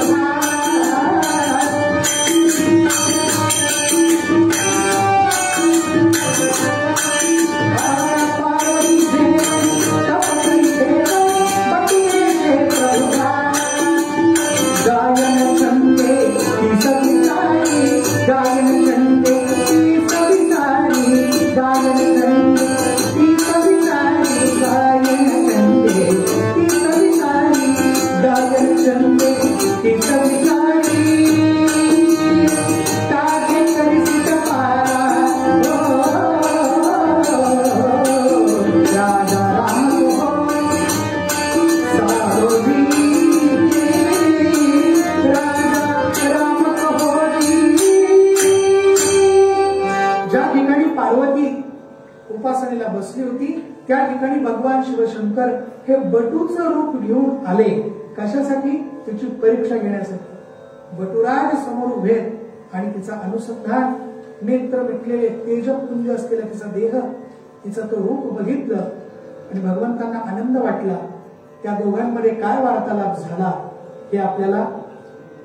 उपासनेला बसली होती त्या ठिकाणी भगवान शिवशंकर हे बटूचं रूप घेऊन आले. कशासाठी? तिची परीक्षा घेण्यासाठी. बटुराज समोर उभे आणि तिचा अनुसंधान, नेत्र मिटलेले तेजपुंज असलेला तिचा देह, तिचा तो रूप बघितलं आणि भगवंतांना आनंद वाटला. त्या दोघांमध्ये काय वार्तालाप झाला हे आपल्याला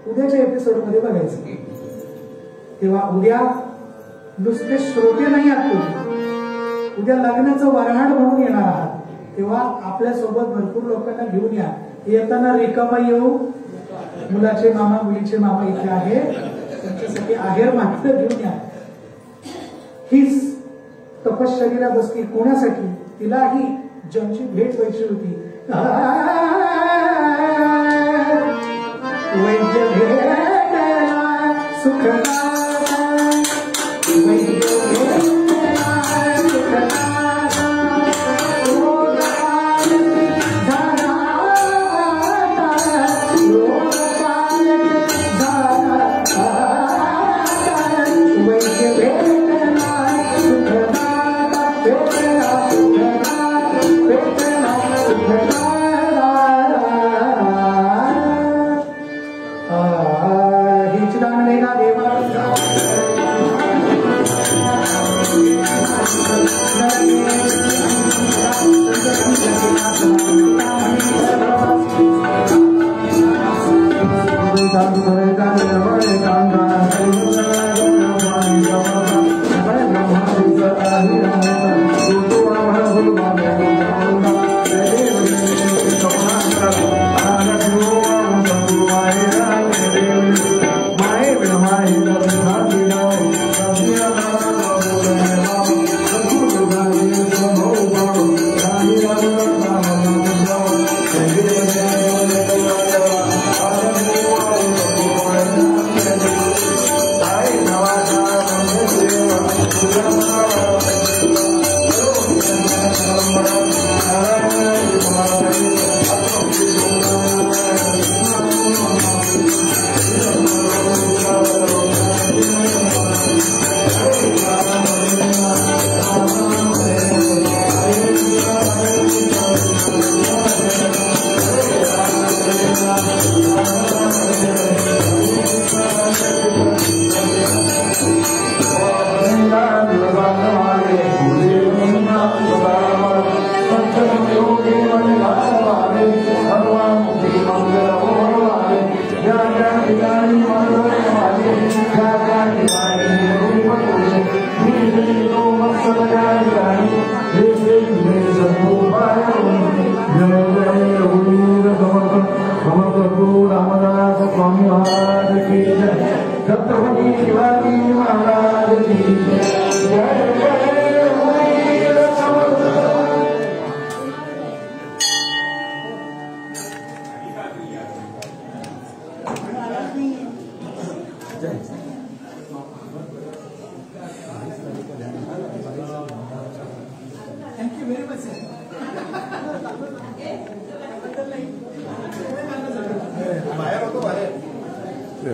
उद्याच्या एपिसोडमध्ये बघायचं. तेव्हा उद्या नुसते श्रोते नाही आहात तुम्ही, उद्या लग्नाचं वऱ्हाड म्हणून येणार आहात. तेव्हा आपल्या सोबत भरपूर लोकांना घेऊन या. येताना रिकामा येऊ, मुलाचे मामा मुलीचे मामा इथे आहे, त्यांच्यासाठी आहेर मात्र घेऊन या. हीच तपश्चर्येला बसली कोणासाठी? तिलाही ज्यांची भेट व्हायची होती. वैद्य भेटला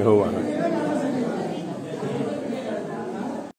हो